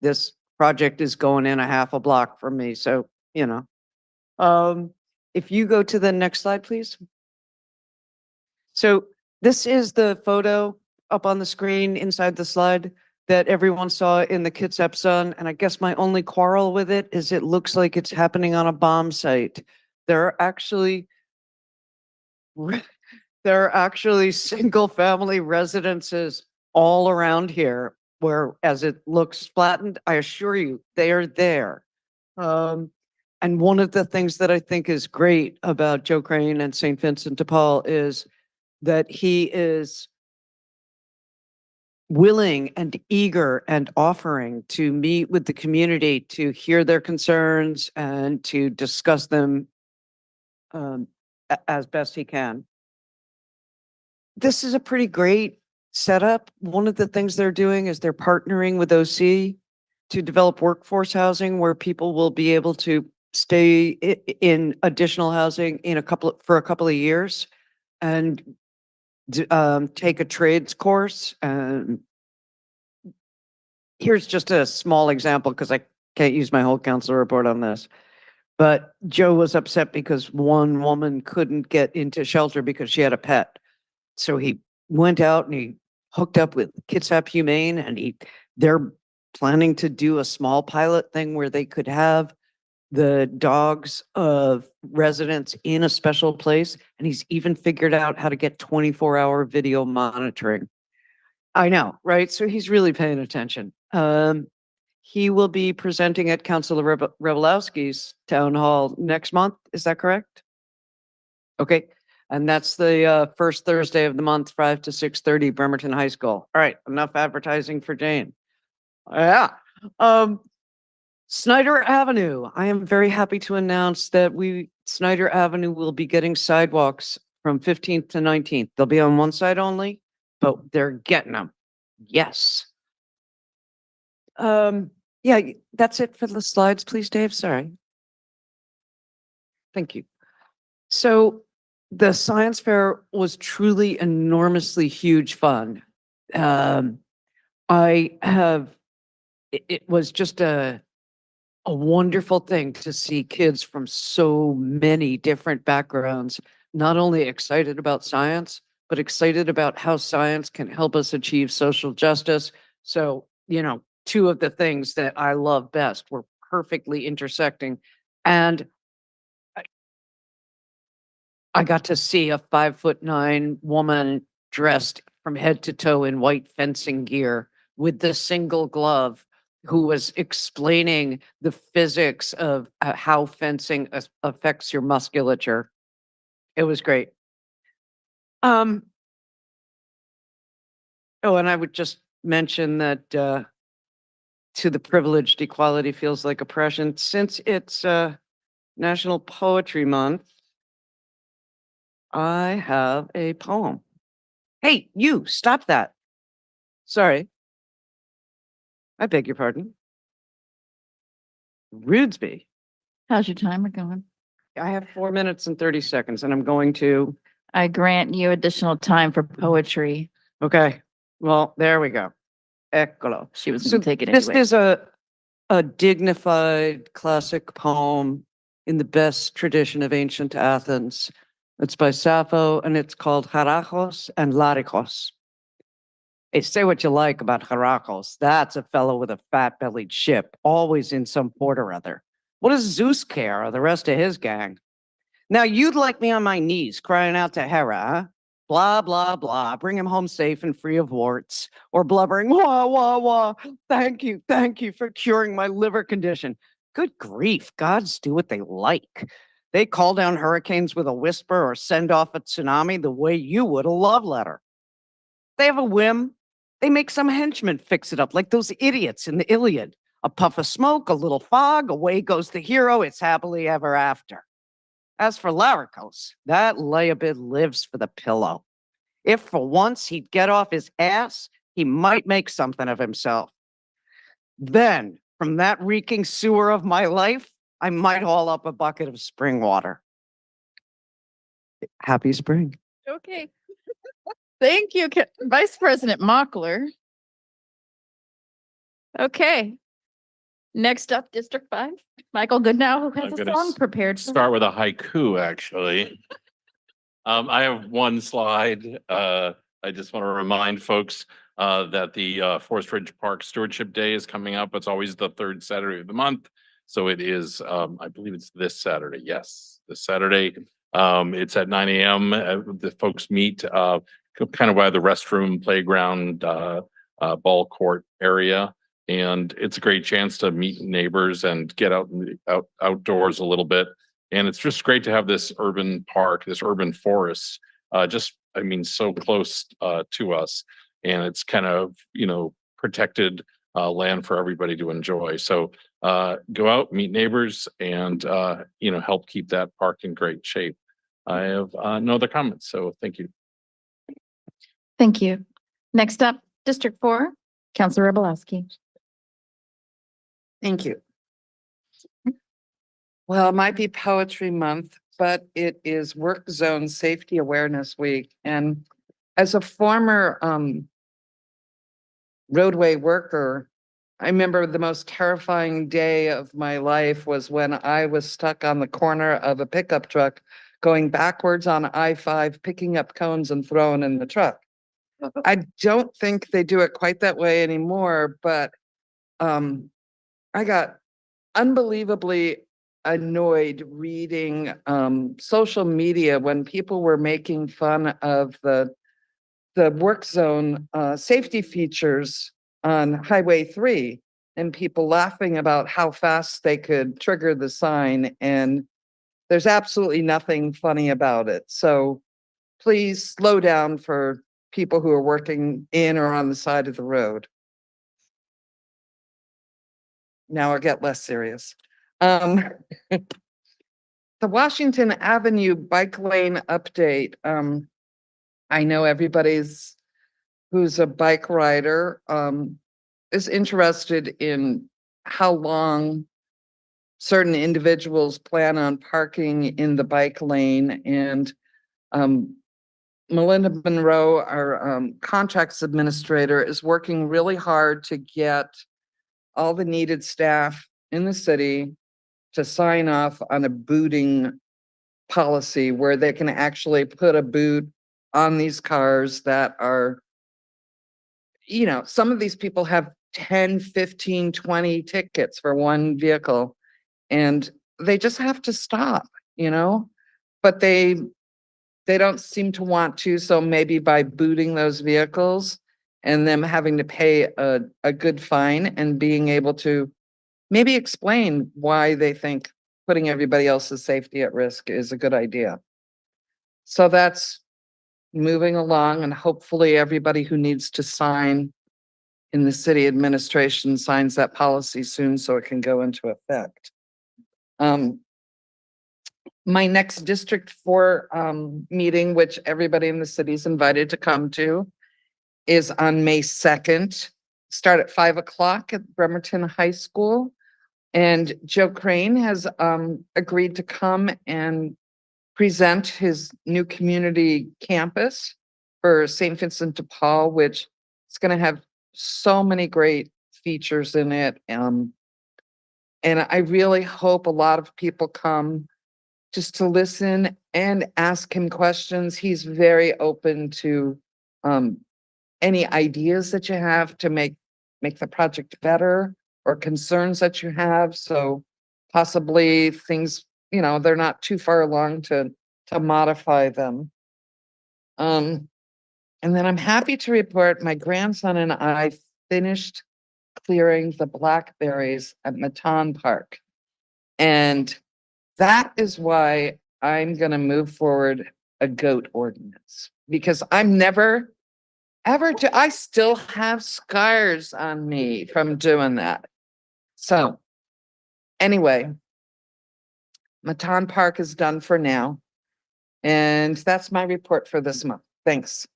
This project is going in a half a block from me, so, you know. If you go to the next slide, please. So this is the photo up on the screen inside the slide that everyone saw in the Kitsap Sun. And I guess my only quarrel with it is it looks like it's happening on a bomb site. There are actually single family residences all around here where as it looks flattened, I assure you, they are there. And one of the things that I think is great about Joe Crane and St. Vincent de Paul is that he is willing and eager and offering to meet with the community to hear their concerns and to discuss them as best he can. This is a pretty great setup. One of the things they're doing is they're partnering with OC to develop workforce housing where people will be able to stay in additional housing for a couple of years and take a trades course. Here's just a small example because I can't use my whole council report on this. But Joe was upset because one woman couldn't get into shelter because she had a pet. So he went out and he hooked up with Kitsap Humane and they're planning to do a small pilot thing where they could have the dogs of residents in a special place. And he's even figured out how to get 24-hour video monitoring. I know, right? So he's really paying attention. He will be presenting at Councilor Revelowski's town hall next month. Is that correct? Okay. And that's the first Thursday of the month, 5 to 6:30, Bremerton High School. All right. Enough advertising for Jane. Yeah. Snyder Avenue. I am very happy to announce that Snyder Avenue will be getting sidewalks from 15th to 19th. They'll be on one side only, but they're getting them. Yes. Yeah, that's it for the slides, please, Dave. Sorry. Thank you. So the science fair was truly enormously huge fun. It was just a wonderful thing to see kids from so many different backgrounds, not only excited about science, but excited about how science can help us achieve social justice. So, you know, two of the things that I love best were perfectly intersecting. And I got to see a 5'9" woman dressed from head to toe in white fencing gear with the single glove who was explaining the physics of how fencing affects your musculature. It was great. Oh, and I would just mention that to the privileged, equality feels like oppression. Since it's National Poetry Month, I have a poem. Hey, you, stop that. Sorry. I beg your pardon. Rudesby. How's your timer going? I have 4 minutes and 30 seconds and I'm going to. I grant you additional time for poetry. Okay. Well, there we go. Eccolo. She was going to take it This anyway. is a dignified classic poem in the best tradition of ancient Athens. It's by Sappho and it's called Harachos and Larikos. Hey, say what you like about Harachos. That's a fellow with a fat-bellied ship, always in some port or other. What does Zeus care or the rest of his gang? Now you'd like me on my knees crying out to Hera, huh? Blah, blah, blah. Bring him home safe and free of warts. Or blubbering, wah, wah, wah. Thank you for curing my liver condition. Good grief, gods do what they like. They call down hurricanes with a whisper or send off a tsunami the way you would a love letter. They have a whim. They make some henchman fix it up like those idiots in the Iliad. A puff of smoke, a little fog, away goes the hero. It's happily ever after. As for Laricos, that layabid lives for the pillow. If for once he'd get off his ass, he might make something of himself. Then, from that reeking sewer of my life, I might haul up a bucket of spring water. Happy spring. Okay. Thank you, Vice President Mockler. Okay. Next up, District 5, Michael Goodnow, who has I'm a gonna song prepared. for Start with a haiku, actually. I have one slide. I just want to remind folks that the Forest Ridge Park Stewardship Day is coming up. It's always the third Saturday of the month. So it is, I believe it's this Saturday. Yes, this Saturday. It's at 9 a.m. The folks meet kind of by the restroom, playground, ball court area. And it's a great chance to meet neighbors and get outdoors a little bit. And it's just great to have this urban park, this urban forest, so close to us. And it's kind of, protected land for everybody to enjoy. So go out, meet neighbors, and, help keep that park in great shape. I have no other comments, so thank you. Thank you. Next up, District 4, Councilor Robolowski. Thank you. Well, it might be Poetry Month, but it is Work Zone Safety Awareness Week. And as a former roadway worker, I remember the most terrifying day of my life was when I was stuck on the corner of a pickup truck going backwards on I-5, picking up cones and throwing in the truck. I don't think they do it quite that way anymore, but I got unbelievably annoyed reading social media when people were making fun of the work zone safety features on Highway 3 and people laughing about how fast they could trigger the sign, and there's absolutely nothing funny about it. So please slow down for people who are working in or on the side of the road. Now I'll get less serious. The Washington Avenue bike lane update. I know everybody's who's a bike rider is interested in how long certain individuals plan on parking in the bike lane. And Melinda Monroe, our contracts administrator, is working really hard to get all the needed staff in the city to sign off on a booting policy where they can actually put a boot on these cars that are, some of these people have 10, 15, 20 tickets for one vehicle, and they just have to stop, but they don't seem to want to. So maybe by booting those vehicles and them having to pay a good fine and being able to maybe explain why they think putting everybody else's safety at risk is a good idea. So that's moving along, and hopefully everybody who needs to sign in the city administration signs that policy soon so it can go into effect. My next District 4 meeting, which everybody in the city is invited to come to, is on May 2nd. Start at 5 o'clock at Bremerton High School. And Joe Crane has agreed to come and present his new community campus for St. Vincent de Paul, which is going to have so many great features in it. And I really hope a lot of people come just to listen and ask him questions. He's very open to any ideas that you have to make the project better or concerns that you have. So possibly things, they're not too far along to modify them. And then I'm happy to report my grandson and I finished clearing the blackberries at Matan Park. And that is why I'm gonna move forward a goat ordinance, because I'm never, ever I still have scars on me from doing that. So anyway, Matan Park is done for now. And that's my report for this month. Thanks.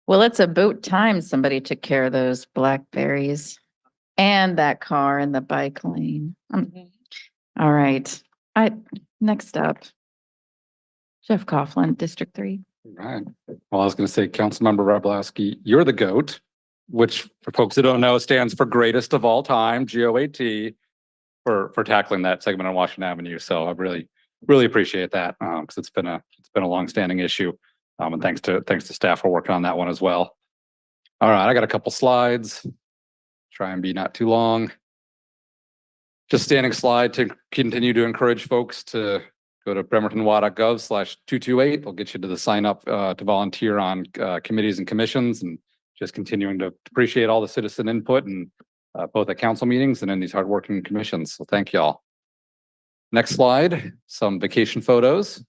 Well, it's about time somebody took care of those blackberries and that car in the bike lane. All right. Next up, Jeff Coughlin, District 3. Right. Well, I was going to say, Councilmember Roblowski, you're the GOAT, which for folks who don't know stands for greatest of all time, GOAT, for tackling that segment on Washington Avenue. So I really appreciate that because it's been a longstanding issue. And thanks to staff for working on that one as well. All right, I got a couple slides. Try and be not too long. Just standing slide to continue to encourage folks to go to bremertonwa.gov/228. It'll get you to the sign up to volunteer on committees and commissions, and just continuing to appreciate all the citizen input and both at council meetings and in these hardworking commissions. So thank y'all. Next slide, some vacation photos.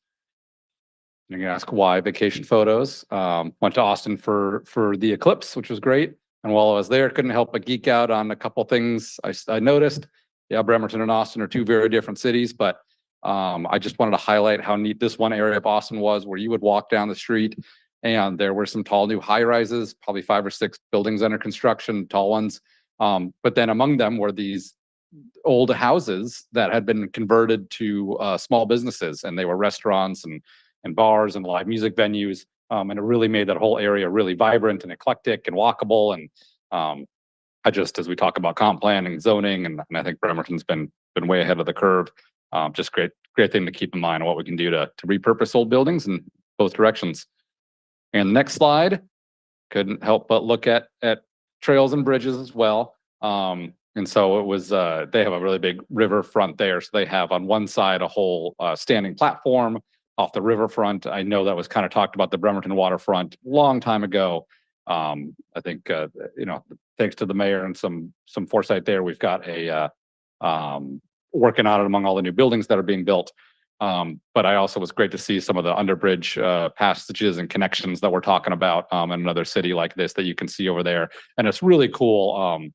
You're gonna ask why vacation photos. Went to Austin for the eclipse, which was great. And while I was there, couldn't help but geek out on a couple things I noticed. Yeah, Bremerton and Austin are two very different cities, but I just wanted to highlight how neat this one area of Austin was, where you would walk down the street and there were some tall new high rises, probably 5 or 6 buildings under construction, tall ones. But then among them were these old houses that had been converted to small businesses, and they were restaurants and bars and live music venues. And it really made that whole area really vibrant and eclectic and walkable. And as we talk about comp plan and zoning, and I think Bremerton's been way ahead of the curve. Just great thing to keep in mind what we can do to repurpose old buildings in both directions. And the next slide, couldn't help but look at trails and bridges as well. And so it was, they have a really big riverfront there. So they have on one side a whole standing platform off the riverfront. I know that was kind of talked about the Bremerton waterfront a long time ago. I think, thanks to the mayor and some foresight there, we've got working on it among all the new buildings that are being built. But I also was great to see some of the underbridge passages and connections that we're talking about in another city like this that you can see over there. And it's really cool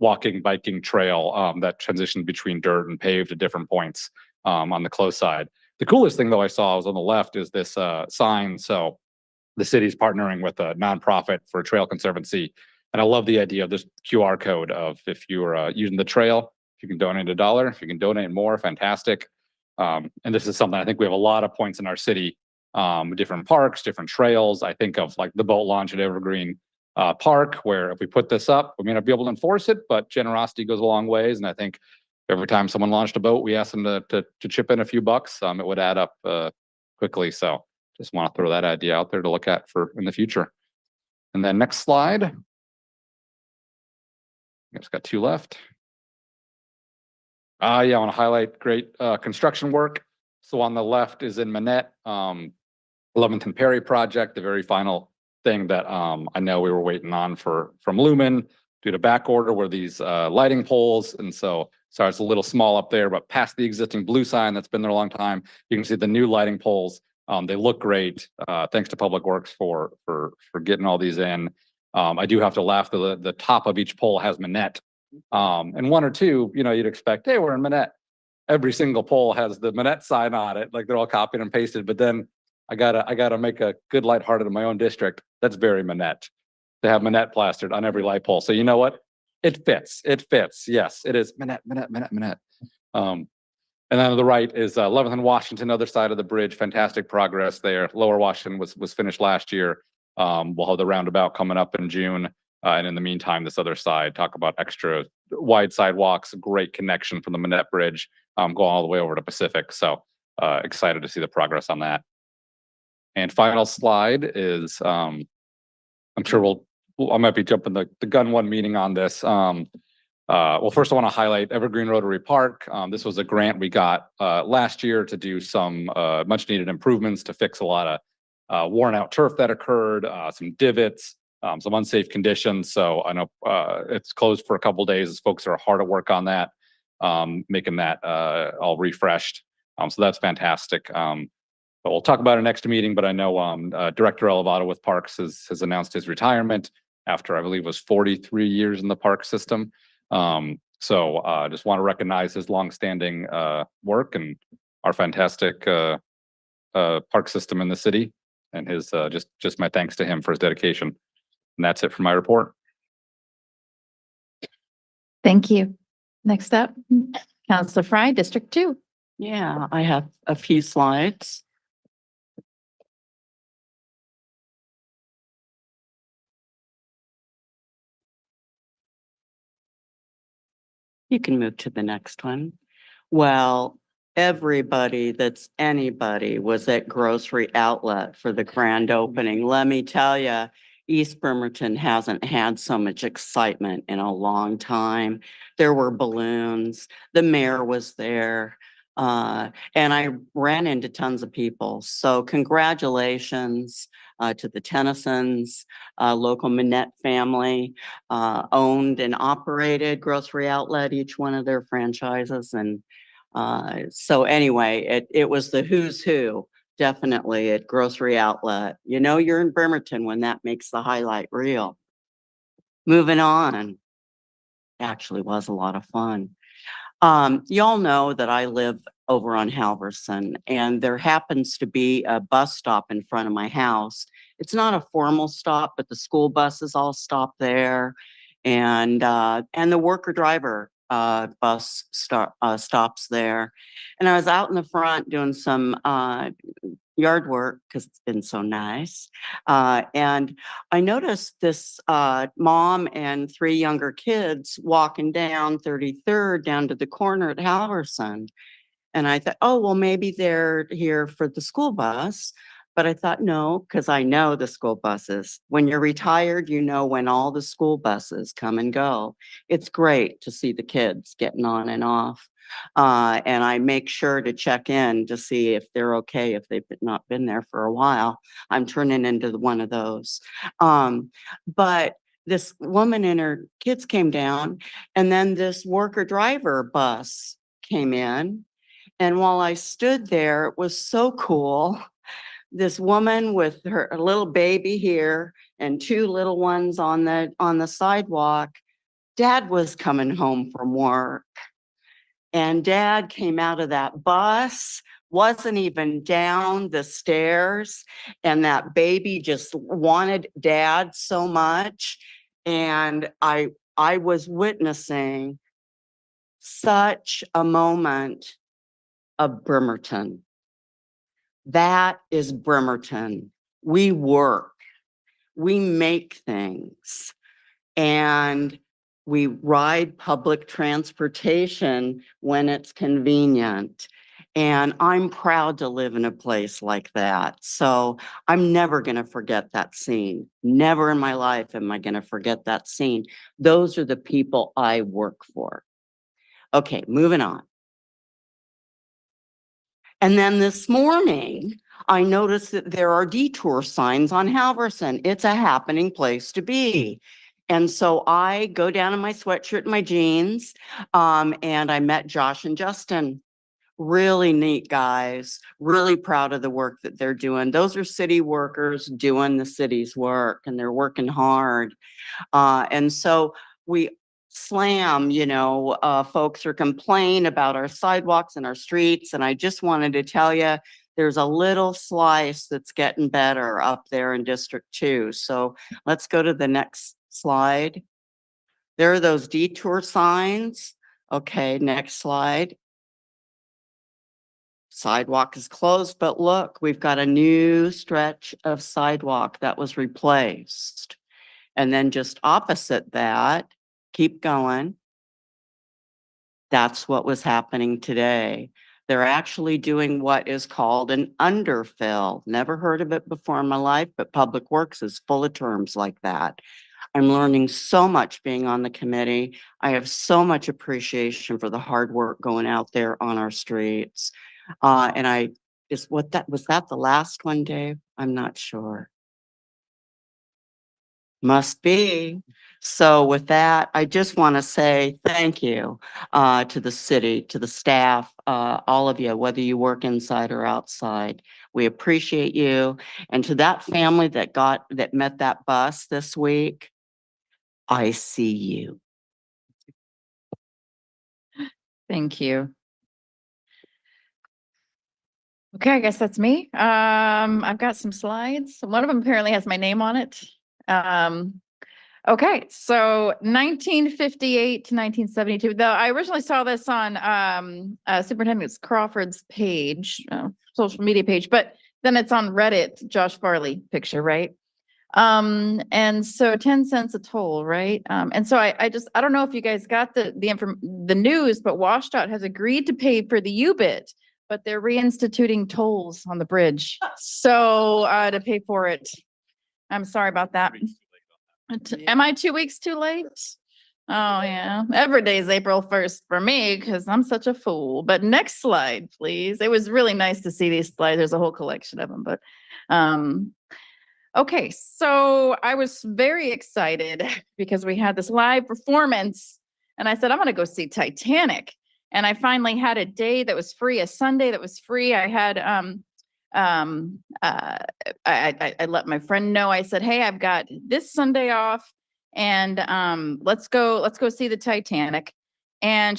walking, biking trail that transitions between dirt and paved at different points on the close side. The coolest thing though I saw was on the left is this sign. So the city's partnering with a nonprofit for trail conservancy. And I love the idea of this QR code of if you're using the trail, if you can donate $1, if you can donate more, fantastic. And this is something I think we have a lot of points in our city, different parks, different trails. I think of like the boat launch at Evergreen Park, where if we put this up, we may not be able to enforce it, but generosity goes a long ways. And I think every time someone launched a boat, we asked them to chip in a few bucks. It would add up quickly. So just want to throw that idea out there to look at for in the future. And then next slide. I just got 2 left. I want to highlight great construction work. So on the left is in Manette, 11th and Perry project, the very final thing that I know we were waiting on from Lumen due to back order were these lighting poles. And so, sorry, it's a little small up there, but past the existing blue sign that's been there a long time, you can see the new lighting poles. They look great. Thanks to Public Works for getting all these in. I do have to laugh that the top of each pole has Manette. And 1 or 2, you'd expect, hey, we're in Manette. Every single pole has the Manette sign on it, like they're all copied and pasted. But then I gotta make a good lighthearted in my own district. That's very Manette to have Manette plastered on every light pole. So you know what? It fits. It fits. Yes, it is Manette. And then on the right is 11th and Washington, other side of the bridge. Fantastic progress there. Lower Washington was finished last year. We'll have the roundabout coming up in June. And in the meantime, this other side, talk about extra wide sidewalks, great connection from the Manette Bridge, going all the way over to Pacific. So excited to see the progress on that. And final slide is, I'm sure I might be jumping the gun one meeting on this. Well, first I want to highlight Evergreen Rotary Park. This was a grant we got last year to do some much needed improvements to fix a lot of worn out turf that occurred, some divots, some unsafe conditions. So I know it's closed for a couple days as folks are hard at work on that, making that all refreshed. So that's fantastic. But we'll talk about it next meeting, but I know Director Elevado with Parks has announced his retirement after I believe it was 43 years in the park system. So just want to recognize his longstanding work and our fantastic park system in the city, and his just my thanks to him for his dedication. And that's it for my report. Thank you. Next up, Councilor Fry, District 2. Yeah, I have a few slides. You can move to the next one. Well, everybody that's anybody was at Grocery Outlet for the grand opening. Let me tell you, East Bremerton hasn't had so much excitement in a long time. There were balloons, the mayor was there, and I ran into tons of people. So congratulations to the Tennysons, local Manette family, owned and operated Grocery Outlet, each one of their franchises. And so anyway, it was the who's who, definitely at Grocery Outlet. You know, you're in Bremerton when that makes the highlight reel. Moving on. Actually was a lot of fun. Y'all know that I live over on Halverson, and there happens to be a bus stop in front of my house. It's not a formal stop, but the school buses all stop there, and the worker driver bus stops there. And I was out in the front doing some yard work because it's been so nice. And I noticed this mom and 3 younger kids walking down 33rd down to the corner at Halverson. And I thought, oh, well, maybe they're here for the school bus. But I thought, no, because I know the school buses. When you're retired, you know when all the school buses come and go. It's great to see the kids getting on and off. And I make sure to check in to see if they're okay, if they've not been there for a while. I'm turning into one of those. But this woman and her kids came down, and then this worker driver bus came in. And while I stood there, it was so cool. This woman with her little baby here and 2 little ones on the sidewalk. Dad was coming home from work, and Dad came out of that bus, wasn't even down the stairs, and that baby just wanted Dad so much. And I was witnessing such a moment of Bremerton. That is Bremerton. We work, we make things, and we ride public transportation when it's convenient. And I'm proud to live in a place like that. So I'm never going to forget that scene. Never in my life am I going to forget that scene. Those are the people I work for. Okay, moving on. And then this morning, I noticed that there are detour signs on Halverson. It's a happening place to be. And so I go down in my sweatshirt and my jeans, and I met Josh and Justin. Really neat guys, really proud of the work that they're doing. Those are city workers doing the city's work, and they're working hard. And so we slam, folks are complaining about our sidewalks and our streets. And I just wanted to tell you, there's a little slice that's getting better up there in District 2. So let's go to the next slide. There are those detour signs. Okay, next slide. Sidewalk is closed, but look, we've got a new stretch of sidewalk that was replaced. And then just opposite that, keep going. That's what was happening today. They're actually doing what is called an underfill. Never heard of it before in my life, but Public Works is full of terms like that. I'm learning so much being on the committee. I have so much appreciation for the hard work going out there on our streets. And was that the last one, Dave? I'm not sure. Must be. So with that, I just want to say thank you to the city, to the staff, all of you, whether you work inside or outside. We appreciate you. And to that family that met that bus this week, I see you. Thank you. Okay, I guess that's me. I've got some slides. One of them apparently has my name on it. Okay, so 1958 to 1972. Though I originally saw this on Superintendent Crawford's page, social media page, but then it's on Reddit, Josh Farley picture, right? And so 10 cents a toll, right? And so I don't know if you guys got the news, but WashDOT has agreed to pay for the U-bit, but they're reinstituting tolls on the bridge. So to pay for it. I'm sorry about that. Am I 2 weeks too late? Oh, yeah. Every day is April 1st for me because I'm such a fool. But next slide, please. It was really nice to see these slides. There's a whole collection of them. But okay, so I was very excited because we had this live performance. And I said, I'm going to go see Titanic. And I finally had a day that was free, a Sunday that was free. I had I let my friend know. I said, hey, I've got this Sunday off and let's go see the Titanic. And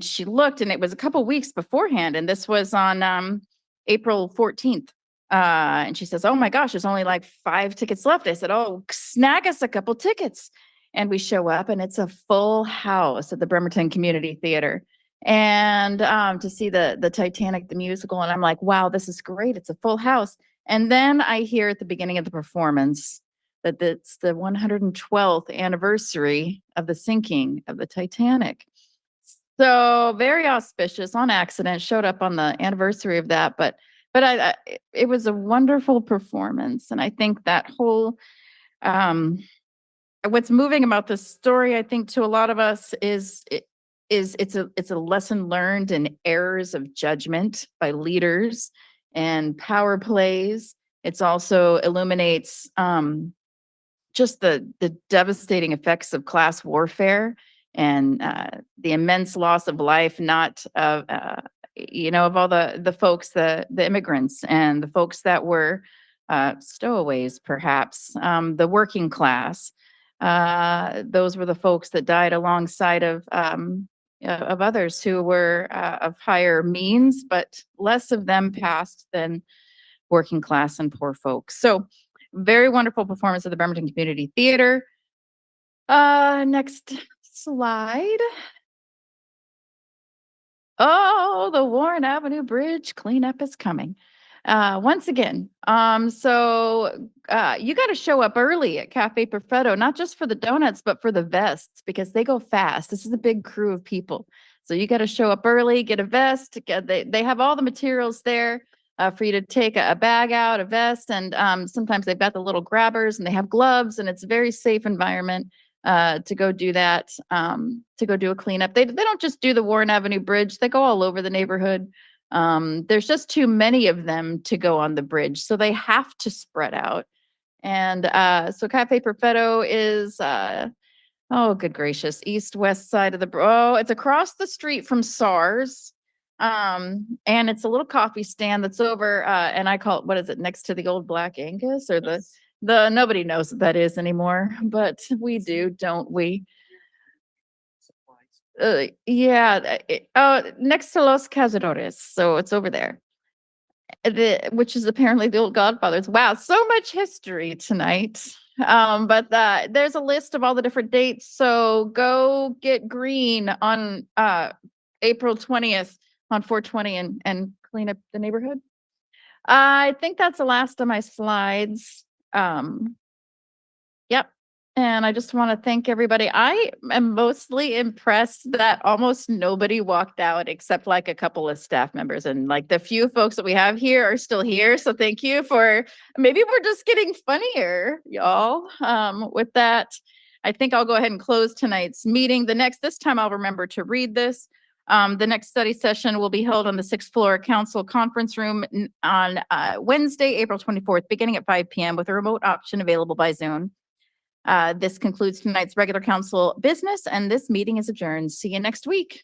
she looked, and it was a couple weeks beforehand, and this was on April 14th. And she says, oh my gosh, there's only like 5 tickets left. I said, oh, snag us a couple tickets. And we show up, and it's a full house at the Bremerton Community Theater. And to see the Titanic, the musical. And I'm like, wow, this is great. It's a full house. And then I hear at the beginning of the performance that it's the 112th anniversary of the sinking of the Titanic. So very auspicious, on accident, showed up on the anniversary of that. But it was a wonderful performance. And I think that whole, what's moving about this story, I think to a lot of us is it's a lesson learned in errors of judgment by leaders and power plays. It's also illuminates just the devastating effects of class warfare and the immense loss of life, not of of all the folks, the immigrants and the folks that were stowaways, perhaps the working class. Those were the folks that died alongside of others who were of higher means, but less of them passed than working class and poor folks. So very wonderful performance of the Bremerton Community Theater. Next slide. Oh, the Warren Avenue Bridge cleanup is coming. Once again, so you got to show up early at Cafe Perfetto, not just for the donuts, but for the vests, because they go fast. This is a big crew of people. So you got to show up early, get a vest. They have all the materials there for you to take a bag out, a vest, and sometimes they've got the little grabbers and they have gloves, and it's a very safe environment to go do that, to go do a cleanup. They don't just do the Warren Avenue Bridge. They go all over the neighborhood. There's just too many of them to go on the bridge, so they have to spread out. And so Cafe Perfetto is, oh, good gracious, east-west side of it's across the street from SARS. And it's a little coffee stand that's over, and I call it, what is it, next to the old Black Angus, or the nobody knows what that is anymore, but we do, don't we? Yeah, next to Los Cazadores, so it's over there. Which is apparently the old Godfathers. Wow, so much history tonight. But there's a list of all the different dates. So go get green on April 20th on 420 and clean up the neighborhood. I think that's the last of my slides. Yep. And I just want to thank everybody. I am mostly impressed that almost nobody walked out except like a couple of staff members, and like the few folks that we have here are still here. So thank you for, maybe we're just getting funnier, y'all. With that, I think I'll go ahead and close tonight's meeting. This time I'll remember to read this. The next study session will be held on the 6th floor council conference room on Wednesday, April 24th, beginning at 5 p.m. with a remote option available by Zoom. This concludes tonight's regular council business, and this meeting is adjourned. See you next week.